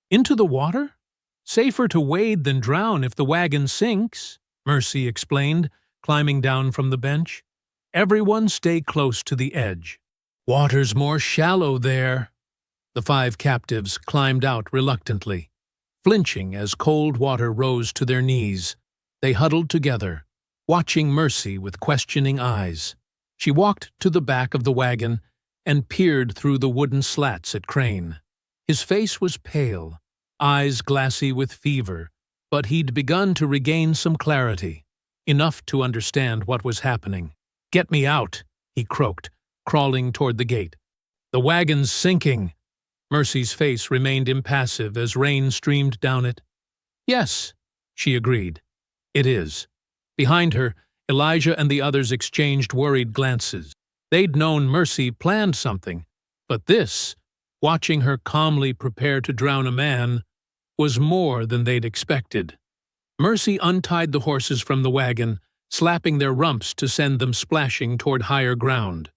Speaker 1: Into the water? Safer to wade than drown if the wagon sinks," Mercy explained, climbing down from the bench. "Everyone stay close to the edge. Water's more shallow there." The 5 captives climbed out reluctantly, flinching as cold water rose to their knees. They huddled together, watching Mercy with questioning eyes. She walked to the back of the wagon and peered through the wooden slats at Crane. His face was pale, eyes glassy with fever, but he'd begun to regain some clarity, enough to understand what was happening. "Get me out," he croaked, crawling toward the gate. "The wagon's sinking." Mercy's face remained impassive as rain streamed down it. "Yes," she agreed. "It is." Behind her, Elijah and the others exchanged worried glances. They'd known Mercy planned something, but this, watching her calmly prepare to drown a man, was more than they'd expected. Mercy untied the horses from the wagon, slapping their rumps to send them splashing toward higher ground.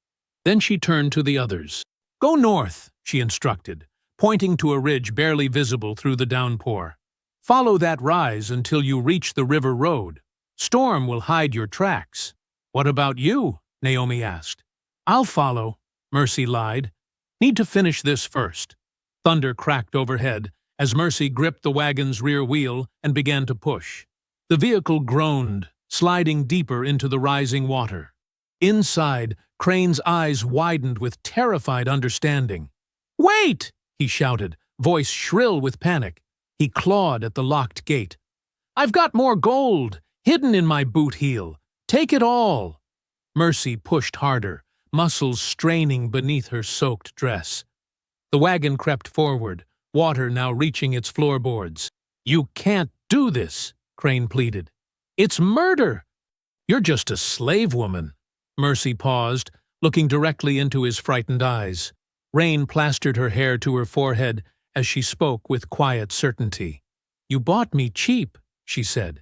Speaker 1: Then she turned to the others. "Go north," she instructed, pointing to a ridge barely visible through the downpour. "Follow that rise until you reach the river road. Storm will hide your tracks." "What about you?" Naomi asked. "I'll follow," Mercy lied. "Need to finish this first." Thunder cracked overhead as Mercy gripped the wagon's rear wheel and began to push. The vehicle groaned, sliding deeper into the rising water. Inside, Crane's eyes widened with terrified understanding. "Wait!" he shouted, voice shrill with panic. He clawed at the locked gate. "I've got more gold, hidden in my boot heel. Take it all." Mercy pushed harder, muscles straining beneath her soaked dress. The wagon crept forward, water now reaching its floorboards. "You can't do this," Crane pleaded. "It's murder." "You're just a slave woman." Mercy paused, looking directly into his frightened eyes. Rain plastered her hair to her forehead as she spoke with quiet certainty. "You bought me cheap," she said.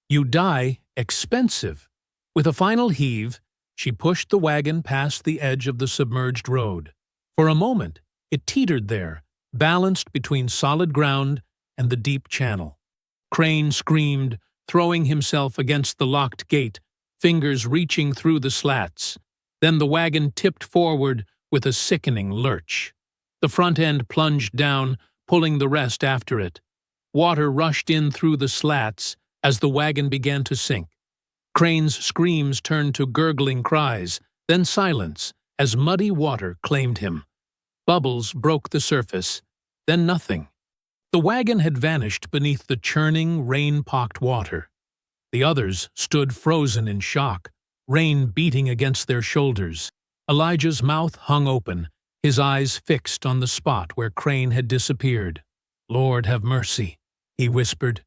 Speaker 1: "You die expensive." With a final heave, she pushed the wagon past the edge of the submerged road. For a moment, it teetered there, balanced between solid ground and the deep channel. Crane screamed, throwing himself against the locked gate, fingers reaching through the slats. Then the wagon tipped forward with a sickening lurch. The front end plunged down, pulling the rest after it. Water rushed in through the slats as the wagon began to sink. Crane's screams turned to gurgling cries, then silence, as muddy water claimed him. Bubbles broke the surface, then nothing. The wagon had vanished beneath the churning, rain-pocked water. The others stood frozen in shock, rain beating against their shoulders. Elijah's mouth hung open, his eyes fixed on the spot where Crane had disappeared. "Lord, have mercy," he whispered.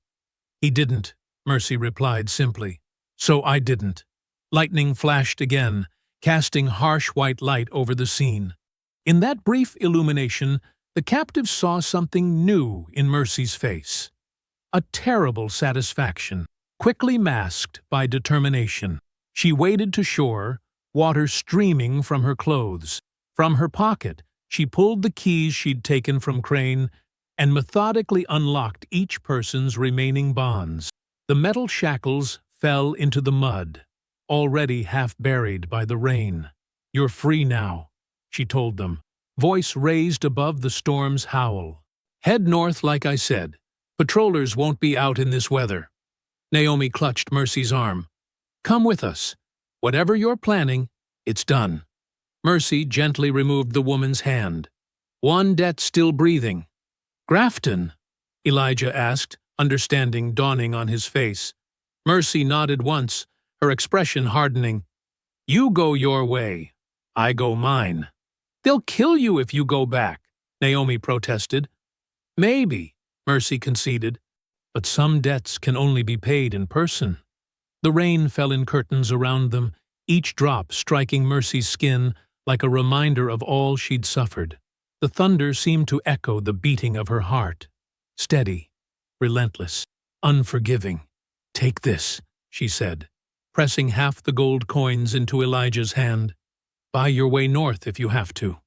Speaker 1: "He didn't," Mercy replied simply. "So I didn't." Lightning flashed again, casting harsh white light over the scene. In that brief illumination, the captive saw something new in Mercy's face. A terrible satisfaction, quickly masked by determination. She waded to shore, water streaming from her clothes. From her pocket, she pulled the keys she'd taken from Crane and methodically unlocked each person's remaining bonds. The metal shackles fell into the mud, already half buried by the rain. "You're free now," she told them, voice raised above the storm's howl. "Head north like I said. Patrollers won't be out in this weather." Naomi clutched Mercy's arm. "Come with us. Whatever you're planning, it's done." Mercy gently removed the woman's hand. "One det still breathing." "Grafton?" Elijah asked, understanding dawning on his face. Mercy nodded once, her expression hardening. "You go your way. I go mine." "They'll kill you if you go back," Naomi protested. "Maybe," Mercy conceded, "but some debts can only be paid in person." The rain fell in curtains around them, each drop striking Mercy's skin like a reminder of all she'd suffered. The thunder seemed to echo the beating of her heart. Steady, relentless, unforgiving. "Take this," she said, pressing half the gold coins into Elijah's hand. "Buy your way north if you have to.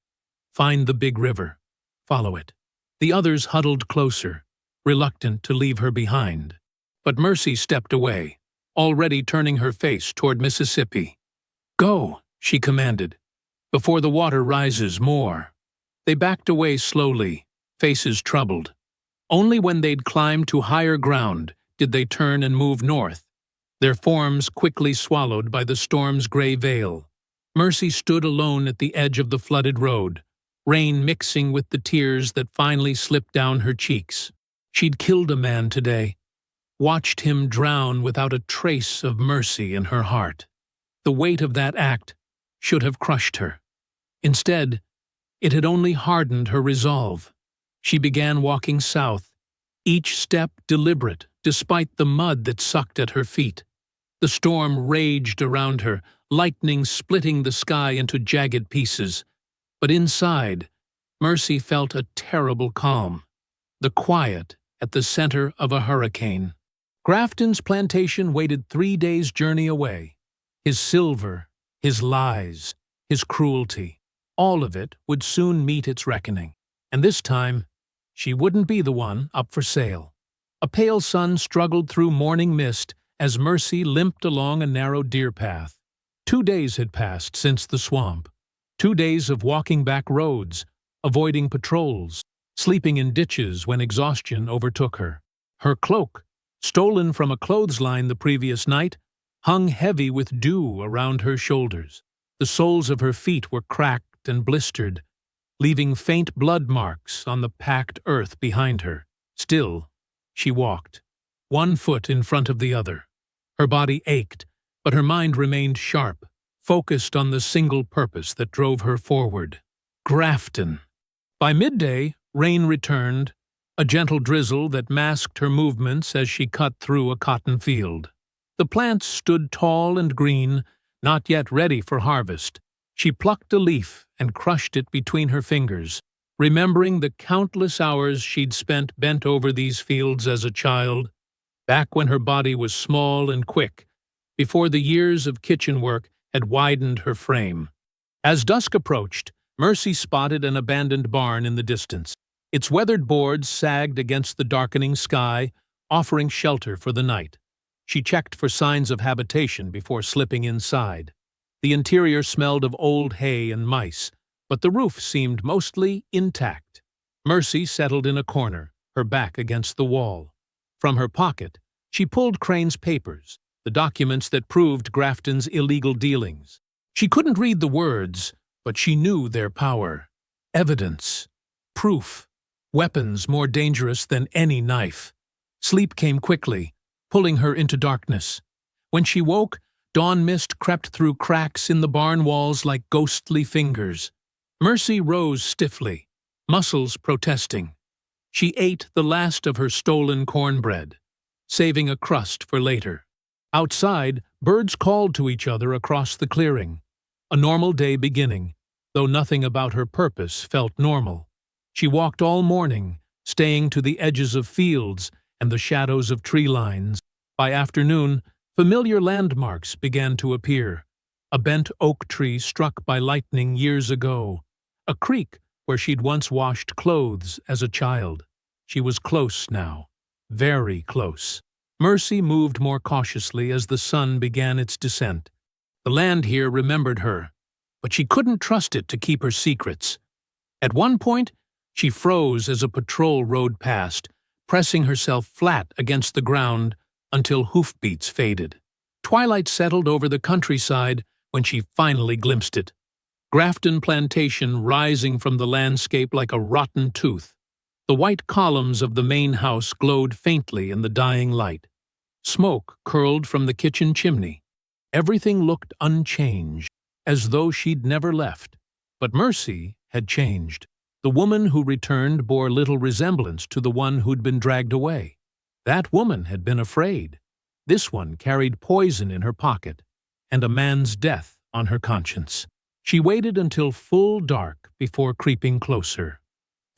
Speaker 1: Find the big river. Follow it." The others huddled closer, reluctant to leave her behind. But Mercy stepped away, already turning her face toward Mississippi. "Go," she commanded, "before the water rises more." They backed away slowly, faces troubled. Only when they'd climbed to higher ground did they turn and move north, their forms quickly swallowed by the storm's gray veil. Mercy stood alone at the edge of the flooded road, rain mixing with the tears that finally slipped down her cheeks. She'd killed a man today, watched him drown without a trace of mercy in her heart. The weight of that act should have crushed her. Instead, it had only hardened her resolve. She began walking south, each step deliberate despite the mud that sucked at her feet. The storm raged around her, lightning splitting the sky into jagged pieces. But inside, Mercy felt a terrible calm, the quiet at the center of a hurricane. Grafton's plantation waited 3 days' journey away. His silver, his lies, his cruelty, all of it would soon meet its reckoning. And this time, she wouldn't be the one up for sale. A pale sun struggled through morning mist as Mercy limped along a narrow deer path. 2 days had passed since the swamp. 2 days of walking back roads, avoiding patrols, sleeping in ditches when exhaustion overtook her. Her cloak, stolen from a clothesline the previous night, hung heavy with dew around her shoulders. The soles of her feet were cracked and blistered, leaving faint blood marks on the packed earth behind her. Still, she walked, one foot in front of the other. Her body ached, but her mind remained sharp, focused on the single purpose that drove her forward. Grafton. By midday, rain returned, a gentle drizzle that masked her movements as she cut through a cotton field. The plants stood tall and green, not yet ready for harvest. She plucked a leaf and crushed it between her fingers, remembering the countless hours she'd spent bent over these fields as a child, back when her body was small and quick, before the years of kitchen work had widened her frame. As dusk approached, Mercy spotted an abandoned barn in the distance. Its weathered boards sagged against the darkening sky, offering shelter for the night. She checked for signs of habitation before slipping inside. The interior smelled of old hay and mice, but the roof seemed mostly intact. Mercy settled in a corner, her back against the wall. From her pocket, she pulled Crane's papers, the documents that proved Grafton's illegal dealings. She couldn't read the words, but she knew their power. Evidence. Proof. Weapons more dangerous than any knife. Sleep came quickly, pulling her into darkness. When she woke, dawn mist crept through cracks in the barn walls like ghostly fingers. Mercy rose stiffly, muscles protesting. She ate the last of her stolen cornbread, saving a crust for later. Outside, birds called to each other across the clearing. A normal day beginning, though nothing about her purpose felt normal. She walked all morning, staying to the edges of fields and the shadows of tree lines. By afternoon, familiar landmarks began to appear. A bent oak tree struck by lightning years ago. A creek where she'd once washed clothes as a child. She was close now, very close. Mercy moved more cautiously as the sun began its descent. The land here remembered her, but she couldn't trust it to keep her secrets. At one point, she froze as a patrol rode past, pressing herself flat against the ground until hoofbeats faded. Twilight settled over the countryside when she finally glimpsed it. Grafton Plantation rising from the landscape like a rotten tooth. The white columns of the main house glowed faintly in the dying light. Smoke curled from the kitchen chimney. Everything looked unchanged, as though she'd never left. But Mercy had changed. The woman who returned bore little resemblance to the one who'd been dragged away. That woman had been afraid. This one carried poison in her pocket, and a man's death on her conscience. She waited until full dark before creeping closer.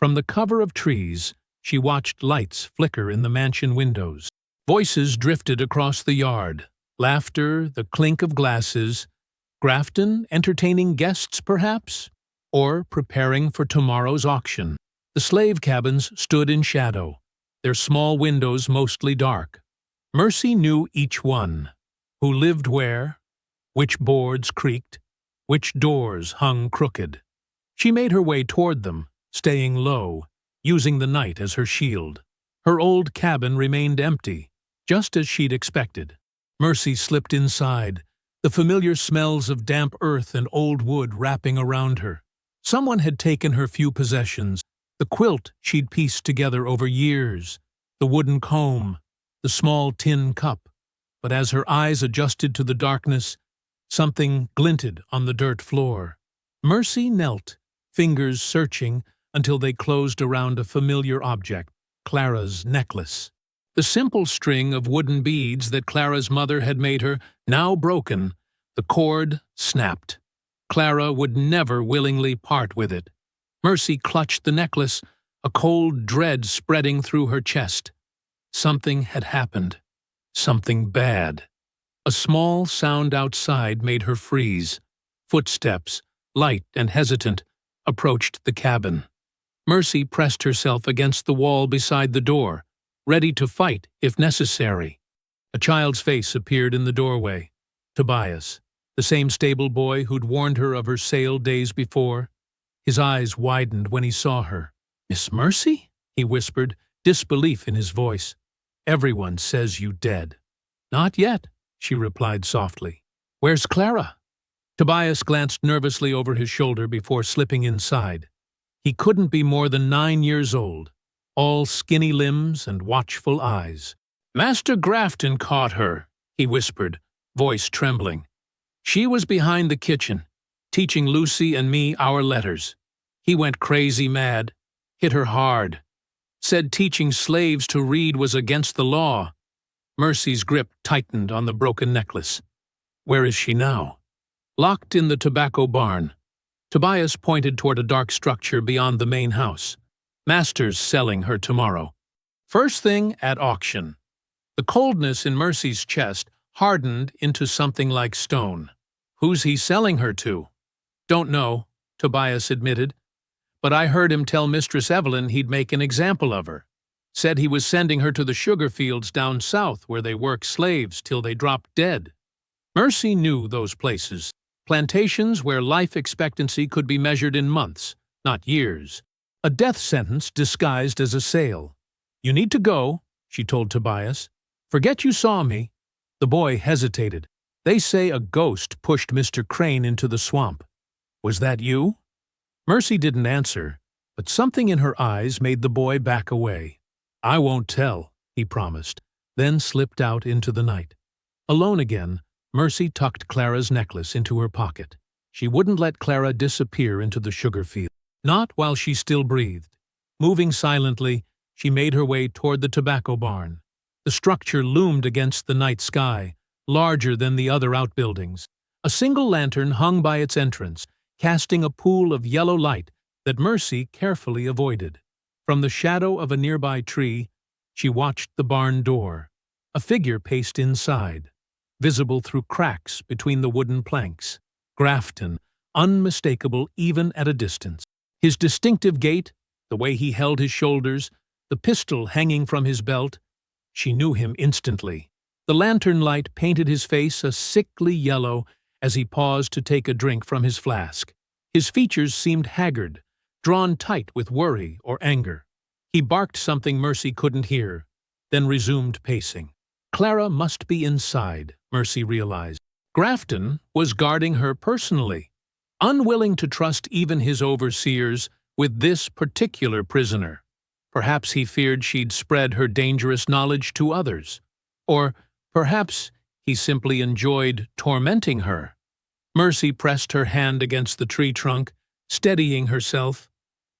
Speaker 1: From the cover of trees, she watched lights flicker in the mansion windows. Voices drifted across the yard. Laughter, the clink of glasses. Grafton entertaining guests, perhaps? Or preparing for tomorrow's auction. The slave cabins stood in shadow, their small windows mostly dark. Mercy knew each one. Who lived where, which boards creaked, which doors hung crooked. She made her way toward them, staying low, using the night as her shield. Her old cabin remained empty, just as she'd expected. Mercy slipped inside, the familiar smells of damp earth and old wood wrapping around her. Someone had taken her few possessions, the quilt she'd pieced together over years, the wooden comb, the small tin cup. But as her eyes adjusted to the darkness, something glinted on the dirt floor. Mercy knelt, fingers searching until they closed around a familiar object, Clara's necklace. The simple string of wooden beads that Clara's mother had made her, now broken, the cord snapped. Clara would never willingly part with it. Mercy clutched the necklace, a cold dread spreading through her chest. Something had happened. Something bad. A small sound outside made her freeze. Footsteps, light and hesitant, approached the cabin. Mercy pressed herself against the wall beside the door, ready to fight if necessary. A child's face appeared in the doorway. Tobias, the same stable boy who'd warned her of her sale days before. His eyes widened when he saw her. "Miss Mercy?" he whispered, disbelief in his voice. "Everyone says you dead." "Not yet," she replied softly. "Where's Clara?" Tobias glanced nervously over his shoulder before slipping inside. He couldn't be more than 9 years old, all skinny limbs and watchful eyes. "Master Grafton caught her," he whispered, voice trembling. "She was behind the kitchen, teaching Lucy and me our letters. He went crazy mad, hit her hard. Said teaching slaves to read was against the law." Mercy's grip tightened on the broken necklace. "Where is she now?" "Locked in the tobacco barn." Tobias pointed toward a dark structure beyond the main house. "Master's selling her tomorrow. First thing at auction." The coldness in Mercy's chest hardened into something like stone. "Who's he selling her to?" "Don't know," Tobias admitted. "But I heard him tell Mistress Evelyn he'd make an example of her. Said he was sending her to the sugar fields down south where they work slaves till they drop dead." Mercy knew those places. Plantations where life expectancy could be measured in months, not years. A death sentence disguised as a sale. "You need to go," she told Tobias. "Forget you saw me." The boy hesitated. "They say a ghost pushed Mr. Crane into the swamp." Was that you?" Mercy didn't answer, but something in her eyes made the boy back away. "I won't tell," he promised, then slipped out into the night. Alone again, Mercy tucked Clara's necklace into her pocket. She wouldn't let Clara disappear into the sugar field, not while she still breathed. Moving silently, she made her way toward the tobacco barn. The structure loomed against the night sky, larger than the other outbuildings. A single lantern hung by its entrance, casting a pool of yellow light that Mercy carefully avoided. From the shadow of a nearby tree, she watched the barn door. A figure paced inside, visible through cracks between the wooden planks. Grafton, unmistakable even at a distance. His distinctive gait, the way he held his shoulders, the pistol hanging from his belt, she knew him instantly. The lantern light painted his face a sickly yellow as he paused to take a drink from his flask. His features seemed haggard, drawn tight with worry or anger. He barked something Mercy couldn't hear, then resumed pacing. Clara must be inside, Mercy realized. Grafton was guarding her personally, unwilling to trust even his overseers with this particular prisoner. Perhaps he feared she'd spread her dangerous knowledge to others. Or perhaps he simply enjoyed tormenting her. Mercy pressed her hand against the tree trunk, steadying herself.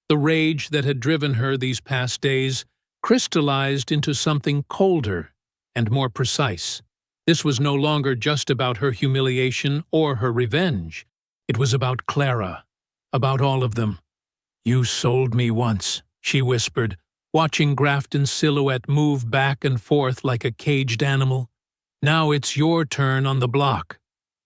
Speaker 1: The rage that had driven her these past days crystallized into something colder and more precise. This was no longer just about her humiliation or her revenge. It was about Clara, about all of them. "You sold me once," she whispered, watching Grafton's silhouette move back and forth like a caged animal. "Now it's your turn on the block."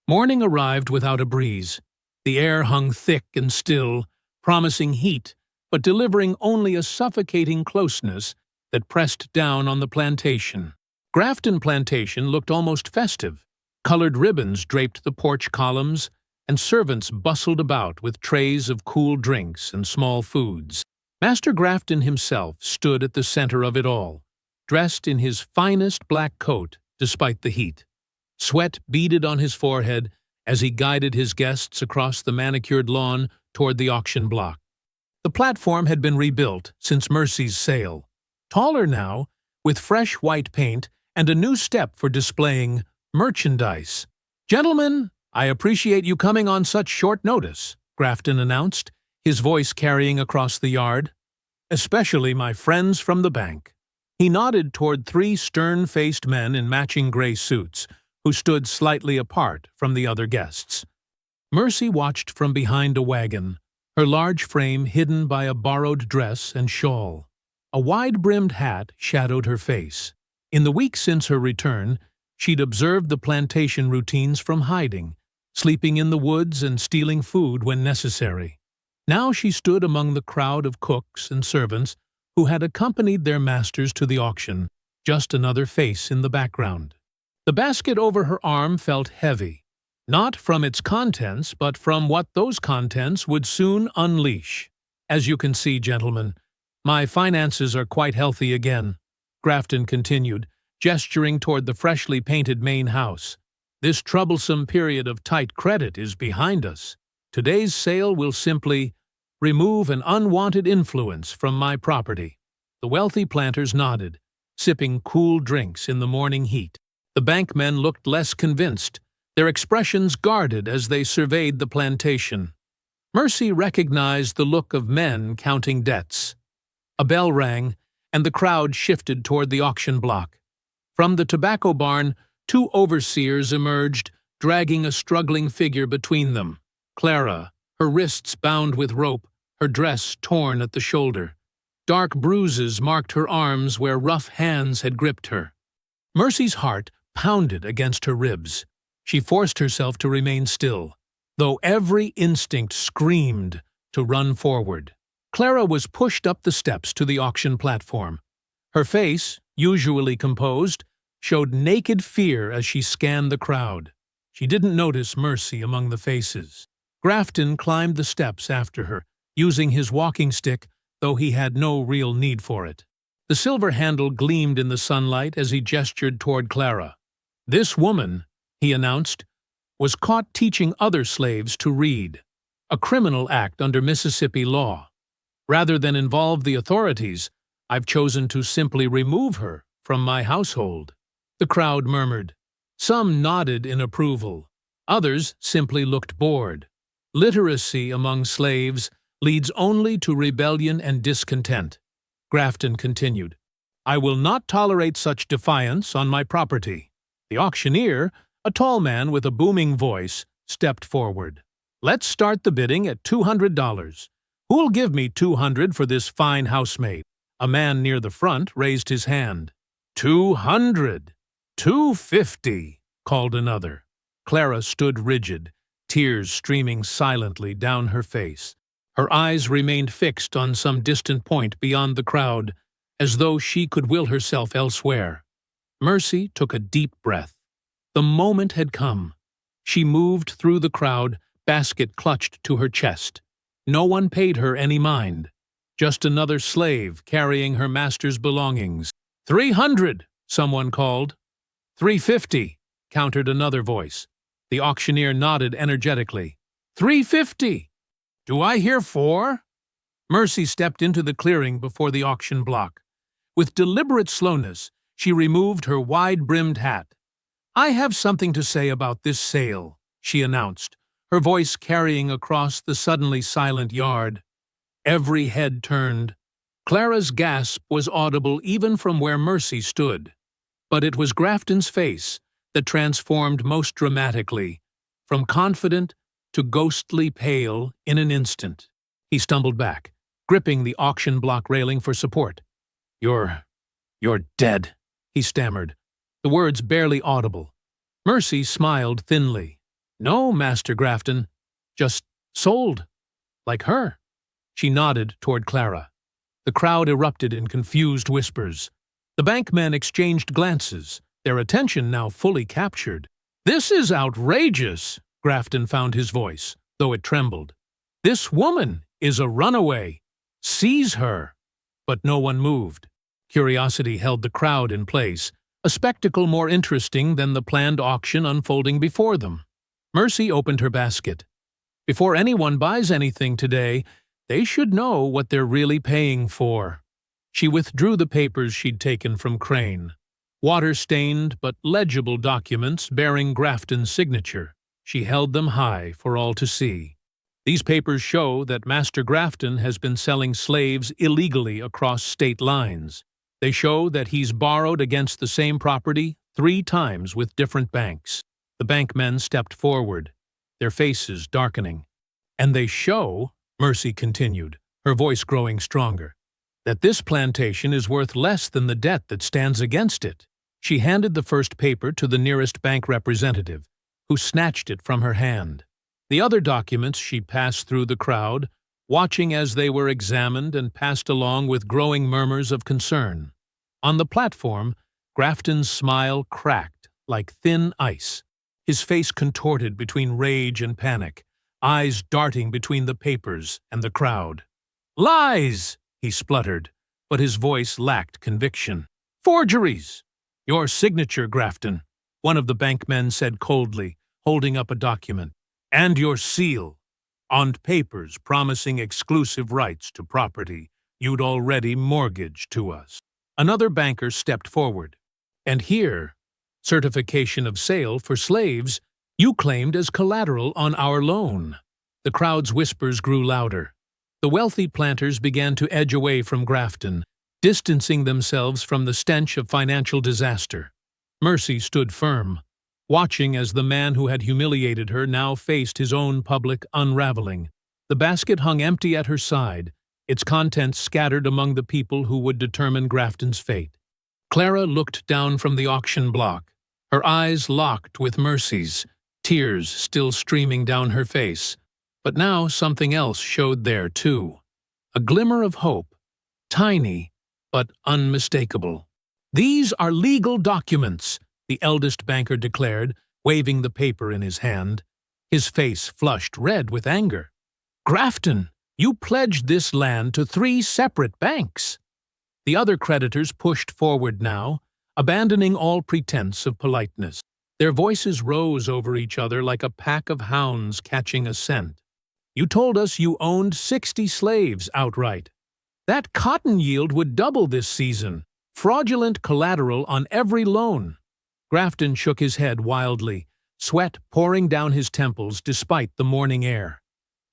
Speaker 1: Morning arrived without a breeze. The air hung thick and still, promising heat, but delivering only a suffocating closeness that pressed down on the plantation. Grafton Plantation looked almost festive. Colored ribbons draped the porch columns, and servants bustled about with trays of cool drinks and small foods. Master Grafton himself stood at the center of it all, dressed in his finest black coat despite the heat. Sweat beaded on his forehead as he guided his guests across the manicured lawn toward the auction block. The platform had been rebuilt since Mercy's sale. Taller now, with fresh white paint and a new step for displaying merchandise. "Gentlemen, I appreciate you coming on such short notice," Grafton announced, his voice carrying across the yard. "Especially my friends from the bank." He nodded toward three stern-faced men in matching gray suits, who stood slightly apart from the other guests. Mercy watched from behind a wagon, her large frame hidden by a borrowed dress and shawl. A wide-brimmed hat shadowed her face. In the week since her return, she'd observed the plantation routines from hiding, sleeping in the woods and stealing food when necessary. Now she stood among the crowd of cooks and servants who had accompanied their masters to the auction, just another face in the background. The basket over her arm felt heavy, not from its contents, but from what those contents would soon unleash. "As you can see, gentlemen, my finances are quite healthy again," Grafton continued, gesturing toward the freshly painted main house. "This troublesome period of tight credit is behind us. Today's sale will simply remove an unwanted influence from my property." The wealthy planters nodded, sipping cool drinks in the morning heat. The bankmen looked less convinced, their expressions guarded as they surveyed the plantation. Mercy recognized the look of men counting debts. A bell rang, and the crowd shifted toward the auction block. From the tobacco barn, two overseers emerged, dragging a struggling figure between them. Clara, her wrists bound with rope, her dress torn at the shoulder. Dark bruises marked her arms where rough hands had gripped her. Mercy's heart pounded against her ribs. She forced herself to remain still, though every instinct screamed to run forward. Clara was pushed up the steps to the auction platform. Her face, usually composed, showed naked fear as she scanned the crowd. She didn't notice Mercy among the faces. Grafton climbed the steps after her, using his walking stick, though he had no real need for it. The silver handle gleamed in the sunlight as he gestured toward Clara. "This woman," he announced, "was caught teaching other slaves to read. a criminal act under Mississippi law. Rather than involve the authorities, I've chosen to simply remove her from my household." The crowd murmured. Some nodded in approval. Others simply looked bored. Literacy among slaves leads only to rebellion and discontent. Grafton continued, "I will not tolerate such defiance on my property." The auctioneer, a tall man with a booming voice, stepped forward. "Let's start the bidding at $200. Who'll give me $200 for this fine housemaid?" A man near the front raised his hand. "$200. $250, called another. Clara stood rigid, tears streaming silently down her face. Her eyes remained fixed on some distant point beyond the crowd, as though she could will herself elsewhere. Mercy took a deep breath. The moment had come. She moved through the crowd, basket clutched to her chest. No one paid her any mind. Just another slave carrying her master's belongings. "300, someone called. "350, countered another voice. The auctioneer nodded energetically. "350. Do I hear 4? Mercy stepped into the clearing before the auction block. With deliberate slowness, she removed her wide-brimmed hat. "I have something to say about this sale," she announced, her voice carrying across the suddenly silent yard. Every head turned. Clara's gasp was audible even from where Mercy stood. But it was Grafton's face that transformed most dramatically, from confident to ghostly pale in an instant. He stumbled back, gripping the auction block railing for support. You're dead," he stammered, the words barely audible. Mercy smiled thinly. "No, Master Grafton. Just sold. Like her." She nodded toward Clara. The crowd erupted in confused whispers. The bankmen exchanged glances, their attention now fully captured. "This is outrageous," Grafton found his voice, though it trembled. "This woman is a runaway. Seize her." But no one moved. Curiosity held the crowd in place, a spectacle more interesting than the planned auction unfolding before them. Mercy opened her basket. "Before anyone buys anything today, they should know what they're really paying for." She withdrew the papers she'd taken from Crane. Water-stained but legible documents bearing Grafton's signature. She held them high for all to see. "These papers show that Master Grafton has been selling slaves illegally across state lines. They show that he's borrowed against the same property 3 times with different banks." The bankmen stepped forward, their faces darkening. "And they show," Mercy continued, her voice growing stronger, "that this plantation is worth less than the debt that stands against it." She handed the first paper to the nearest bank representative, who snatched it from her hand. The other documents she passed through the crowd, watching as they were examined and passed along with growing murmurs of concern. On the platform, Grafton's smile cracked like thin ice, his face contorted between rage and panic, eyes darting between the papers and the crowd. "Lies!" he spluttered, but his voice lacked conviction. "Forgeries!" "Your signature, Grafton," one of the bankmen said coldly, holding up a document. "And your seal, on papers promising exclusive rights to property you'd already mortgaged to us." Another banker stepped forward. "And here, certification of sale for slaves you claimed as collateral on our loan." The crowd's whispers grew louder. The wealthy planters began to edge away from Grafton, distancing themselves from the stench of financial disaster. Mercy stood firm, watching as the man who had humiliated her now faced his own public unraveling. The basket hung empty at her side, its contents scattered among the people who would determine Grafton's fate. Clara looked down from the auction block, her eyes locked with Mercy's, tears still streaming down her face. But now something else showed there, too. A glimmer of hope, tiny but unmistakable. "These are legal documents," the eldest banker declared, waving the paper in his hand. His face flushed red with anger. "Grafton, you pledged this land to 3 separate banks." The other creditors pushed forward now, abandoning all pretense of politeness. Their voices rose over each other like a pack of hounds catching a scent. You told us you owned 60 slaves outright. That cotton yield would double this season. Fraudulent collateral on every loan. Grafton shook his head wildly, sweat pouring down his temples despite the morning air.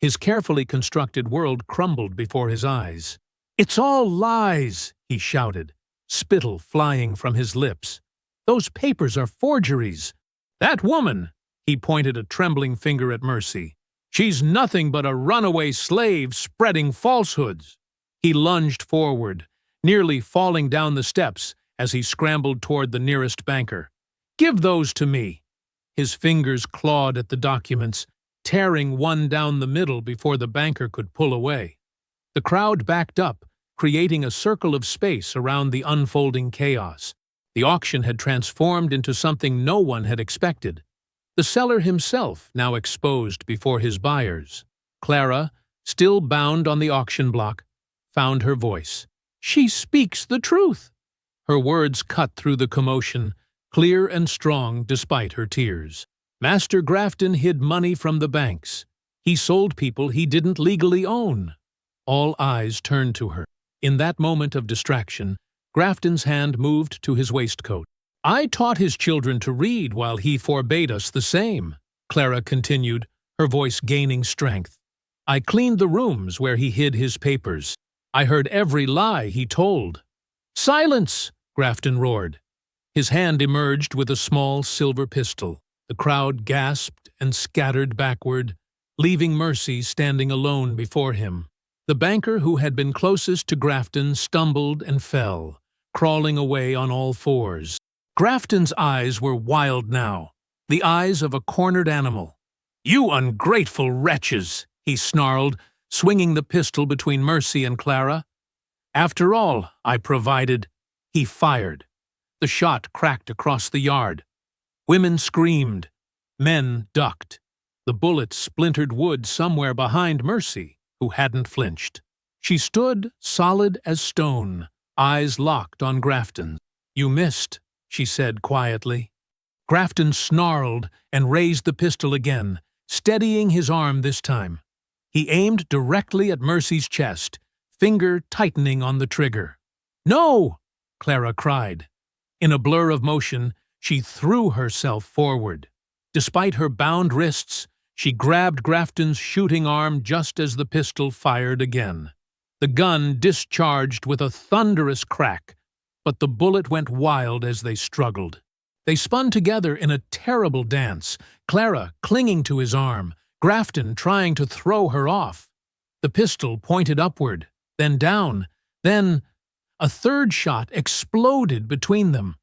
Speaker 1: His carefully constructed world crumbled before his eyes. "It's all lies," he shouted, spittle flying from his lips. "Those papers are forgeries. That woman," he pointed a trembling finger at Mercy, "she's nothing but a runaway slave spreading falsehoods." He lunged forward, nearly falling down the steps as he scrambled toward the nearest banker. "Give those to me." His fingers clawed at the documents, tearing one down the middle before the banker could pull away. The crowd backed up, creating a circle of space around the unfolding chaos. The auction had transformed into something no one had expected. The seller himself now exposed before his buyers. Clara, still bound on the auction block, found her voice. "She speaks the truth." Her words cut through the commotion, clear and strong despite her tears. Master Grafton hid money from the banks. He sold people he didn't legally own. All eyes turned to her. In that moment of distraction, Grafton's hand moved to his waistcoat. "I taught his children to read while he forbade us the same," Clara continued, her voice gaining strength. "I cleaned the rooms where he hid his papers. I heard every lie he told." "Silence!" Grafton roared. His hand emerged with a small silver pistol. The crowd gasped and scattered backward, leaving Mercy standing alone before him. The banker who had been closest to Grafton stumbled and fell, crawling away on all fours. Grafton's eyes were wild now, the eyes of a cornered animal. "You ungrateful wretches!" he snarled, swinging the pistol between Mercy and Clara. "After all, I provided." He fired. The shot cracked across the yard. Women screamed. Men ducked. The bullet splintered wood somewhere behind Mercy, who hadn't flinched. She stood solid as stone, eyes locked on Grafton. "You missed," she said quietly. Grafton snarled and raised the pistol again, steadying his arm this time. He aimed directly at Mercy's chest, finger tightening on the trigger. "No!" Clara cried. In a blur of motion, she threw herself forward. Despite her bound wrists, she grabbed Grafton's shooting arm just as the pistol fired again. The gun discharged with a thunderous crack, but the bullet went wild as they struggled. They spun together in a terrible dance, Clara clinging to his arm, Grafton trying to throw her off. The pistol pointed upward, then down, then a third shot exploded between them.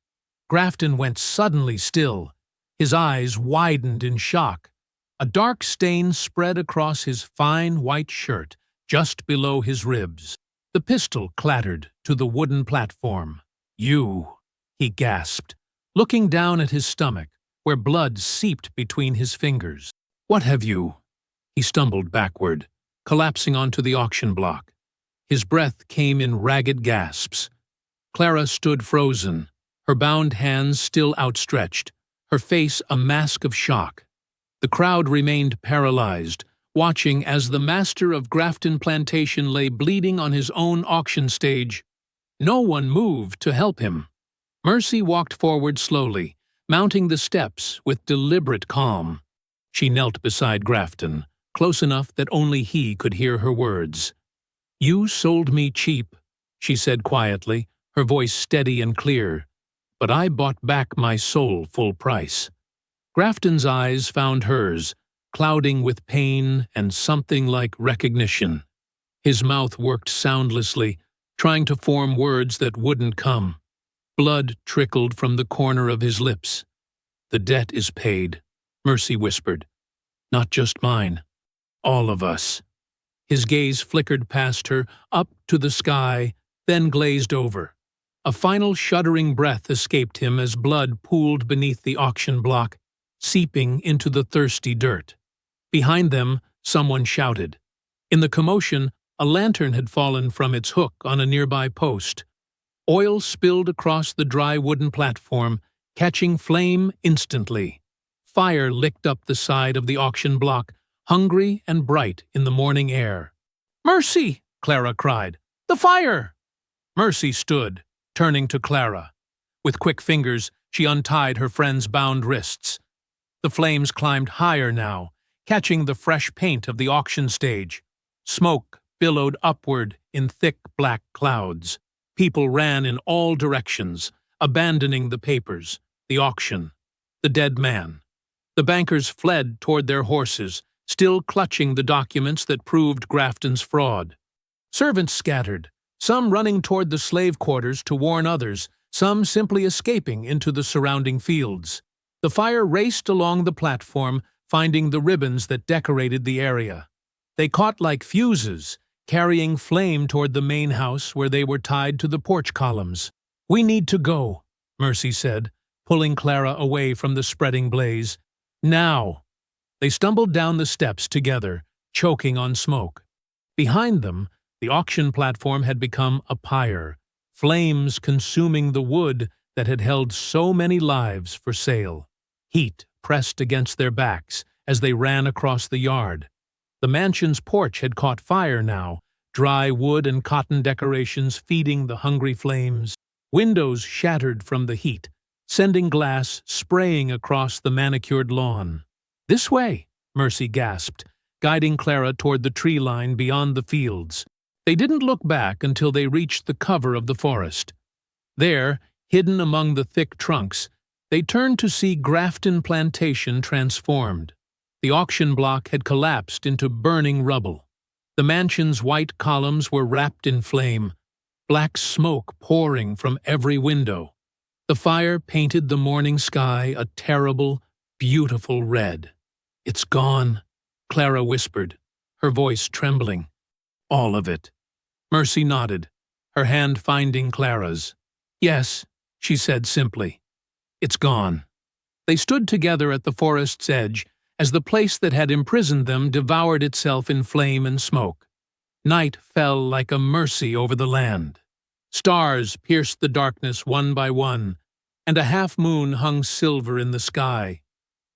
Speaker 1: Grafton went suddenly still. His eyes widened in shock. A dark stain spread across his fine white shirt, just below his ribs. The pistol clattered to the wooden platform. "You," he gasped, looking down at his stomach, where blood seeped between his fingers. "What have you?" He stumbled backward, collapsing onto the auction block. His breath came in ragged gasps. Clara stood frozen, her bound hands still outstretched, her face a mask of shock. The crowd remained paralyzed, watching as the master of Grafton Plantation lay bleeding on his own auction stage. No one moved to help him. Mercy walked forward slowly, mounting the steps with deliberate calm. She knelt beside Grafton, close enough that only he could hear her words. "You sold me cheap," she said quietly, her voice steady and clear, "but I bought back my soul full price." Grafton's eyes found hers, clouding with pain and something like recognition. His mouth worked soundlessly, trying to form words that wouldn't come. Blood trickled from the corner of his lips. "The debt is paid," Mercy whispered. "Not just mine. All of us." His gaze flickered past her, up to the sky, then glazed over. A final shuddering breath escaped him as blood pooled beneath the auction block, seeping into the thirsty dirt. Behind them, someone shouted. In the commotion, a lantern had fallen from its hook on a nearby post. Oil spilled across the dry wooden platform, catching flame instantly. Fire licked up the side of the auction block, hungry and bright in the morning air. "Mercy!" Clara cried. "The fire!" Mercy stood, turning to Clara. With quick fingers, she untied her friend's bound wrists. The flames climbed higher now, catching the fresh paint of the auction stage. Smoke billowed upward in thick black clouds. People ran in all directions, abandoning the papers, the auction, the dead man. The bankers fled toward their horses, still clutching the documents that proved Grafton's fraud. Servants scattered, some running toward the slave quarters to warn others, some simply escaping into the surrounding fields. The fire raced along the platform, finding the ribbons that decorated the area. They caught like fuses, carrying flame toward the main house where they were tied to the porch columns. "We need to go," Mercy said, pulling Clara away from the spreading blaze. "Now!" They stumbled down the steps together, choking on smoke. Behind them, the auction platform had become a pyre, flames consuming the wood that had held so many lives for sale. Heat pressed against their backs as they ran across the yard. The mansion's porch had caught fire now, dry wood and cotton decorations feeding the hungry flames. Windows shattered from the heat, sending glass spraying across the manicured lawn. "This way," Mercy gasped, guiding Clara toward the tree line beyond the fields. They didn't look back until they reached the cover of the forest. There, hidden among the thick trunks, they turned to see Grafton Plantation transformed. The auction block had collapsed into burning rubble. The mansion's white columns were wrapped in flame, black smoke pouring from every window. The fire painted the morning sky a terrible, beautiful red. "It's gone," Clara whispered, her voice trembling. "All of it." Mercy nodded, her hand finding Clara's. "Yes," she said simply. "It's gone." They stood together at the forest's edge as the place that had imprisoned them devoured itself in flame and smoke. Night fell like a mercy over the land. Stars pierced the darkness one by one, and a half-moon hung silver in the sky.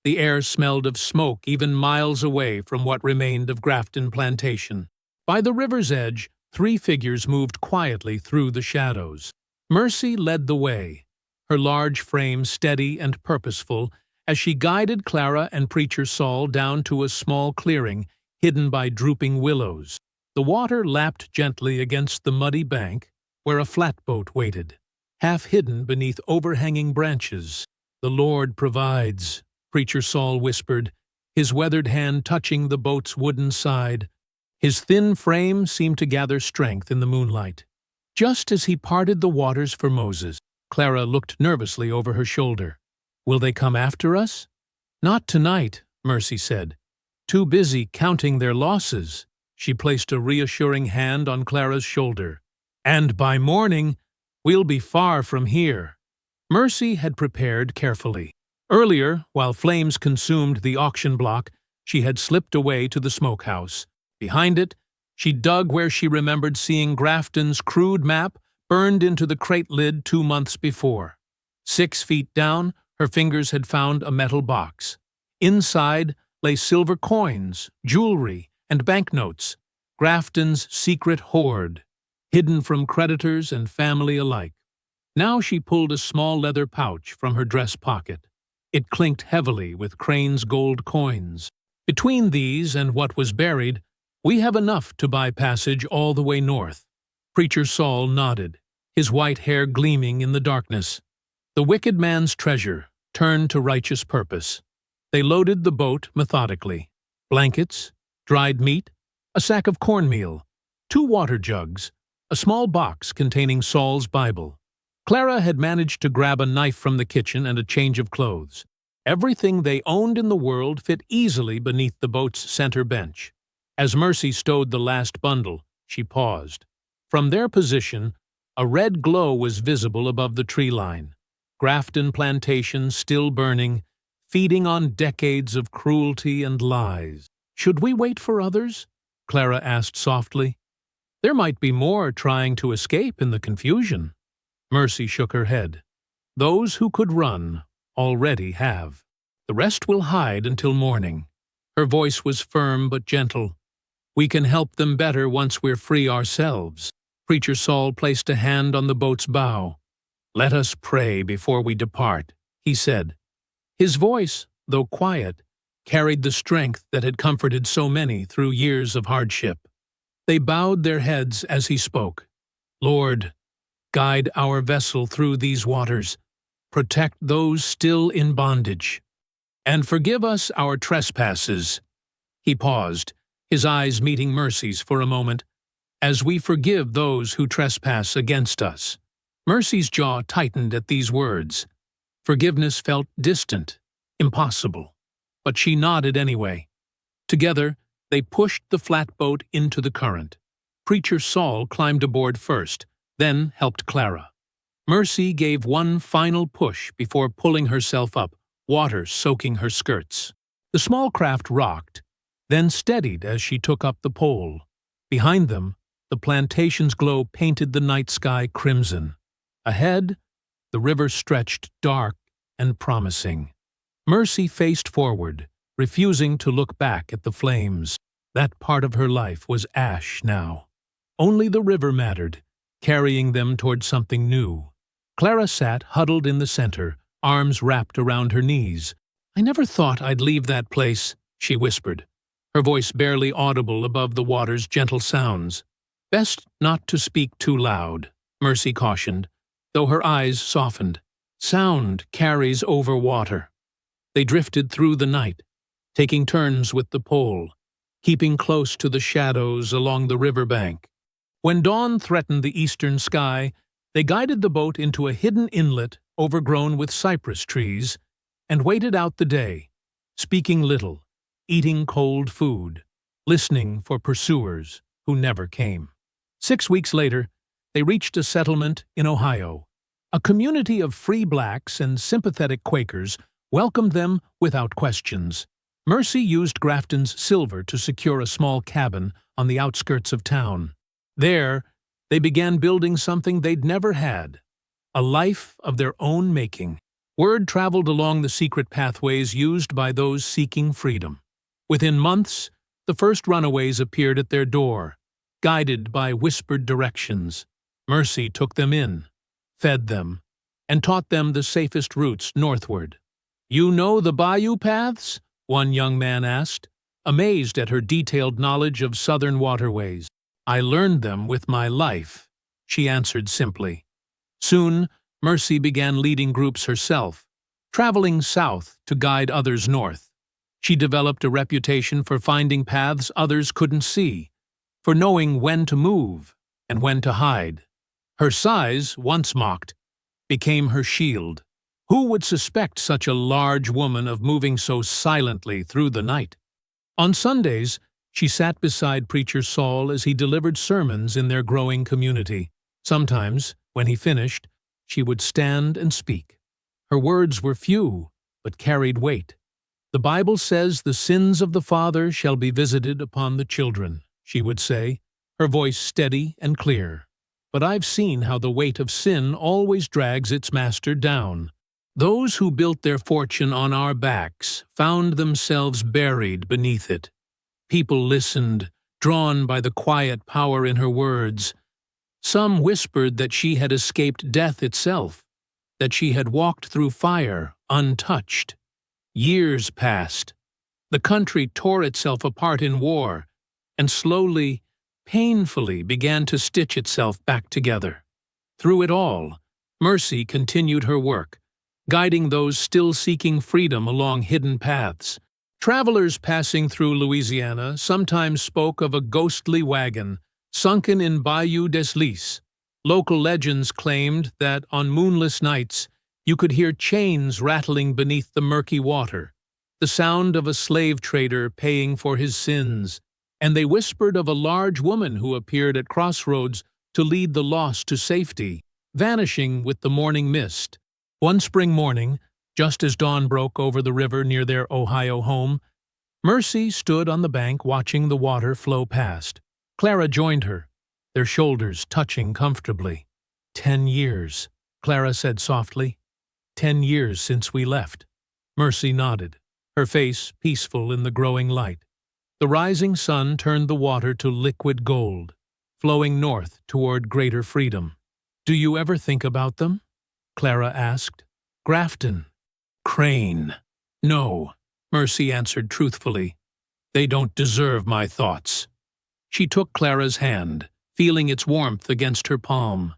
Speaker 1: The air smelled of smoke even miles away from what remained of Grafton Plantation. By the river's edge, 3 figures moved quietly through the shadows. Mercy led the way, her large frame steady and purposeful, as she guided Clara and Preacher Saul down to a small clearing hidden by drooping willows. The water lapped gently against the muddy bank, where a flatboat waited, half hidden beneath overhanging branches. "The Lord provides," Preacher Saul whispered, his weathered hand touching the boat's wooden side. His thin frame seemed to gather strength in the moonlight. Just as he parted the waters for Moses, Clara looked nervously over her shoulder. "Will they come after us?" "Not tonight," Mercy said. "Too busy counting their losses." She placed a reassuring hand on Clara's shoulder. "And by morning, we'll be far from here." Mercy had prepared carefully. Earlier, while flames consumed the auction block, she had slipped away to the smokehouse. Behind it, she dug where she remembered seeing Grafton's crude map burned into the crate lid 2 months before. 6 feet down, her fingers had found a metal box. Inside lay silver coins, jewelry, and banknotes, Grafton's secret hoard, hidden from creditors and family alike. Now she pulled a small leather pouch from her dress pocket. It clinked heavily with Crane's gold coins. "Between these and what was buried, we have enough to buy passage all the way north." Preacher Saul nodded, his white hair gleaming in the darkness. The wicked man's treasure turned to righteous purpose. They loaded the boat methodically. Blankets, dried meat, a sack of cornmeal, 2 water jugs, a small box containing Saul's Bible. Clara had managed to grab a knife from the kitchen and a change of clothes. Everything they owned in the world fit easily beneath the boat's center bench. As Mercy stowed the last bundle, she paused. From their position, a red glow was visible above the tree line. Grafton Plantation still burning, feeding on decades of cruelty and lies. "Should we wait for others?" Clara asked softly. "There might be more trying to escape in the confusion." Mercy shook her head. "Those who could run already have. The rest will hide until morning." Her voice was firm but gentle. "We can help them better once we're free ourselves." Preacher Saul placed a hand on the boat's bow. "Let us pray before we depart," he said. His voice, though quiet, carried the strength that had comforted so many through years of hardship. They bowed their heads as he spoke. "Lord, guide our vessel through these waters. Protect those still in bondage. And forgive us our trespasses." He paused, his eyes meeting Mercy's for a moment. "As we forgive those who trespass against us." Mercy's jaw tightened at these words. Forgiveness felt distant, impossible. But she nodded anyway. Together, they pushed the flatboat into the current. Preacher Saul climbed aboard first, then helped Clara. Mercy gave one final push before pulling herself up, water soaking her skirts. The small craft rocked, then steadied as she took up the pole. Behind them, the plantation's glow painted the night sky crimson. Ahead, the river stretched dark and promising. Mercy faced forward, refusing to look back at the flames. That part of her life was ash now. Only the river mattered, carrying them toward something new. Clara sat huddled in the center, arms wrapped around her knees. "I never thought I'd leave that place," she whispered, her voice barely audible above the water's gentle sounds. "Best not to speak too loud," Mercy cautioned, though her eyes softened. "Sound carries over water." They drifted through the night, taking turns with the pole, keeping close to the shadows along the riverbank. When dawn threatened the eastern sky, they guided the boat into a hidden inlet overgrown with cypress trees and waited out the day, speaking little, eating cold food, listening for pursuers who never came. 6 weeks later, they reached a settlement in Ohio. A community of free blacks and sympathetic Quakers welcomed them without questions. Mercy used Grafton's silver to secure a small cabin on the outskirts of town. There, they began building something they'd never had, a life of their own making. Word traveled along the secret pathways used by those seeking freedom. Within months, the first runaways appeared at their door, guided by whispered directions. Mercy took them in, fed them, and taught them the safest routes northward. "You know the bayou paths?" one young man asked, amazed at her detailed knowledge of southern waterways. "I learned them with my life," she answered simply. Soon, Mercy began leading groups herself, traveling south to guide others north. She developed a reputation for finding paths others couldn't see, for knowing when to move and when to hide. Her size, once mocked, became her shield. Who would suspect such a large woman of moving so silently through the night? On Sundays, she sat beside Preacher Saul as he delivered sermons in their growing community. Sometimes, when he finished, she would stand and speak. Her words were few, but carried weight. "The Bible says the sins of the father shall be visited upon the children," she would say, her voice steady and clear. "But I've seen how the weight of sin always drags its master down. Those who built their fortune on our backs found themselves buried beneath it." People listened, drawn by the quiet power in her words. Some whispered that she had escaped death itself, that she had walked through fire untouched. Years passed. The country tore itself apart in war, and slowly, painfully began to stitch itself back together. Through it all, Mercy continued her work, guiding those still seeking freedom along hidden paths. Travelers passing through Louisiana sometimes spoke of a ghostly wagon sunken in Bayou des Lys. Local legends claimed that on moonless nights you could hear chains rattling beneath the murky water, the sound of a slave trader paying for his sins, and they whispered of a large woman who appeared at crossroads to lead the lost to safety, vanishing with the morning mist. One spring morning, just as dawn broke over the river near their Ohio home, Mercy stood on the bank watching the water flow past. Clara joined her, their shoulders touching comfortably. 10 years, Clara said softly. 10 years since we left. Mercy nodded. her face peaceful in the growing light. The rising sun turned the water to liquid gold, flowing north toward greater freedom. "Do you ever think about them?" Clara asked. "Grafton. Crane." "No," Mercy answered truthfully. "They don't deserve my thoughts." She took Clara's hand, feeling its warmth against her palm.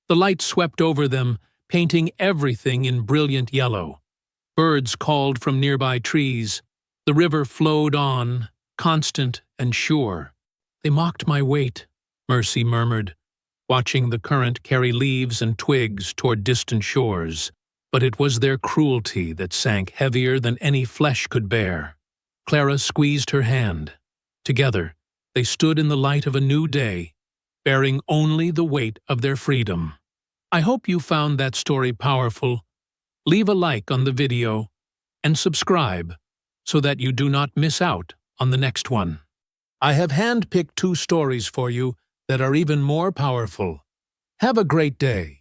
Speaker 1: The light swept over them, painting everything in brilliant yellow. Birds called from nearby trees. The river flowed on, constant and sure. "They mocked my weight," Mercy murmured, watching the current carry leaves and twigs toward distant shores. But it was their cruelty that sank heavier than any flesh could bear. Clara squeezed her hand. Together, they stood in the light of a new day, bearing only the weight of their freedom. I hope you found that story powerful. Leave a like on the video and subscribe so that you do not miss out on the next one. I have handpicked 2 stories for you that are even more powerful. Have a great day.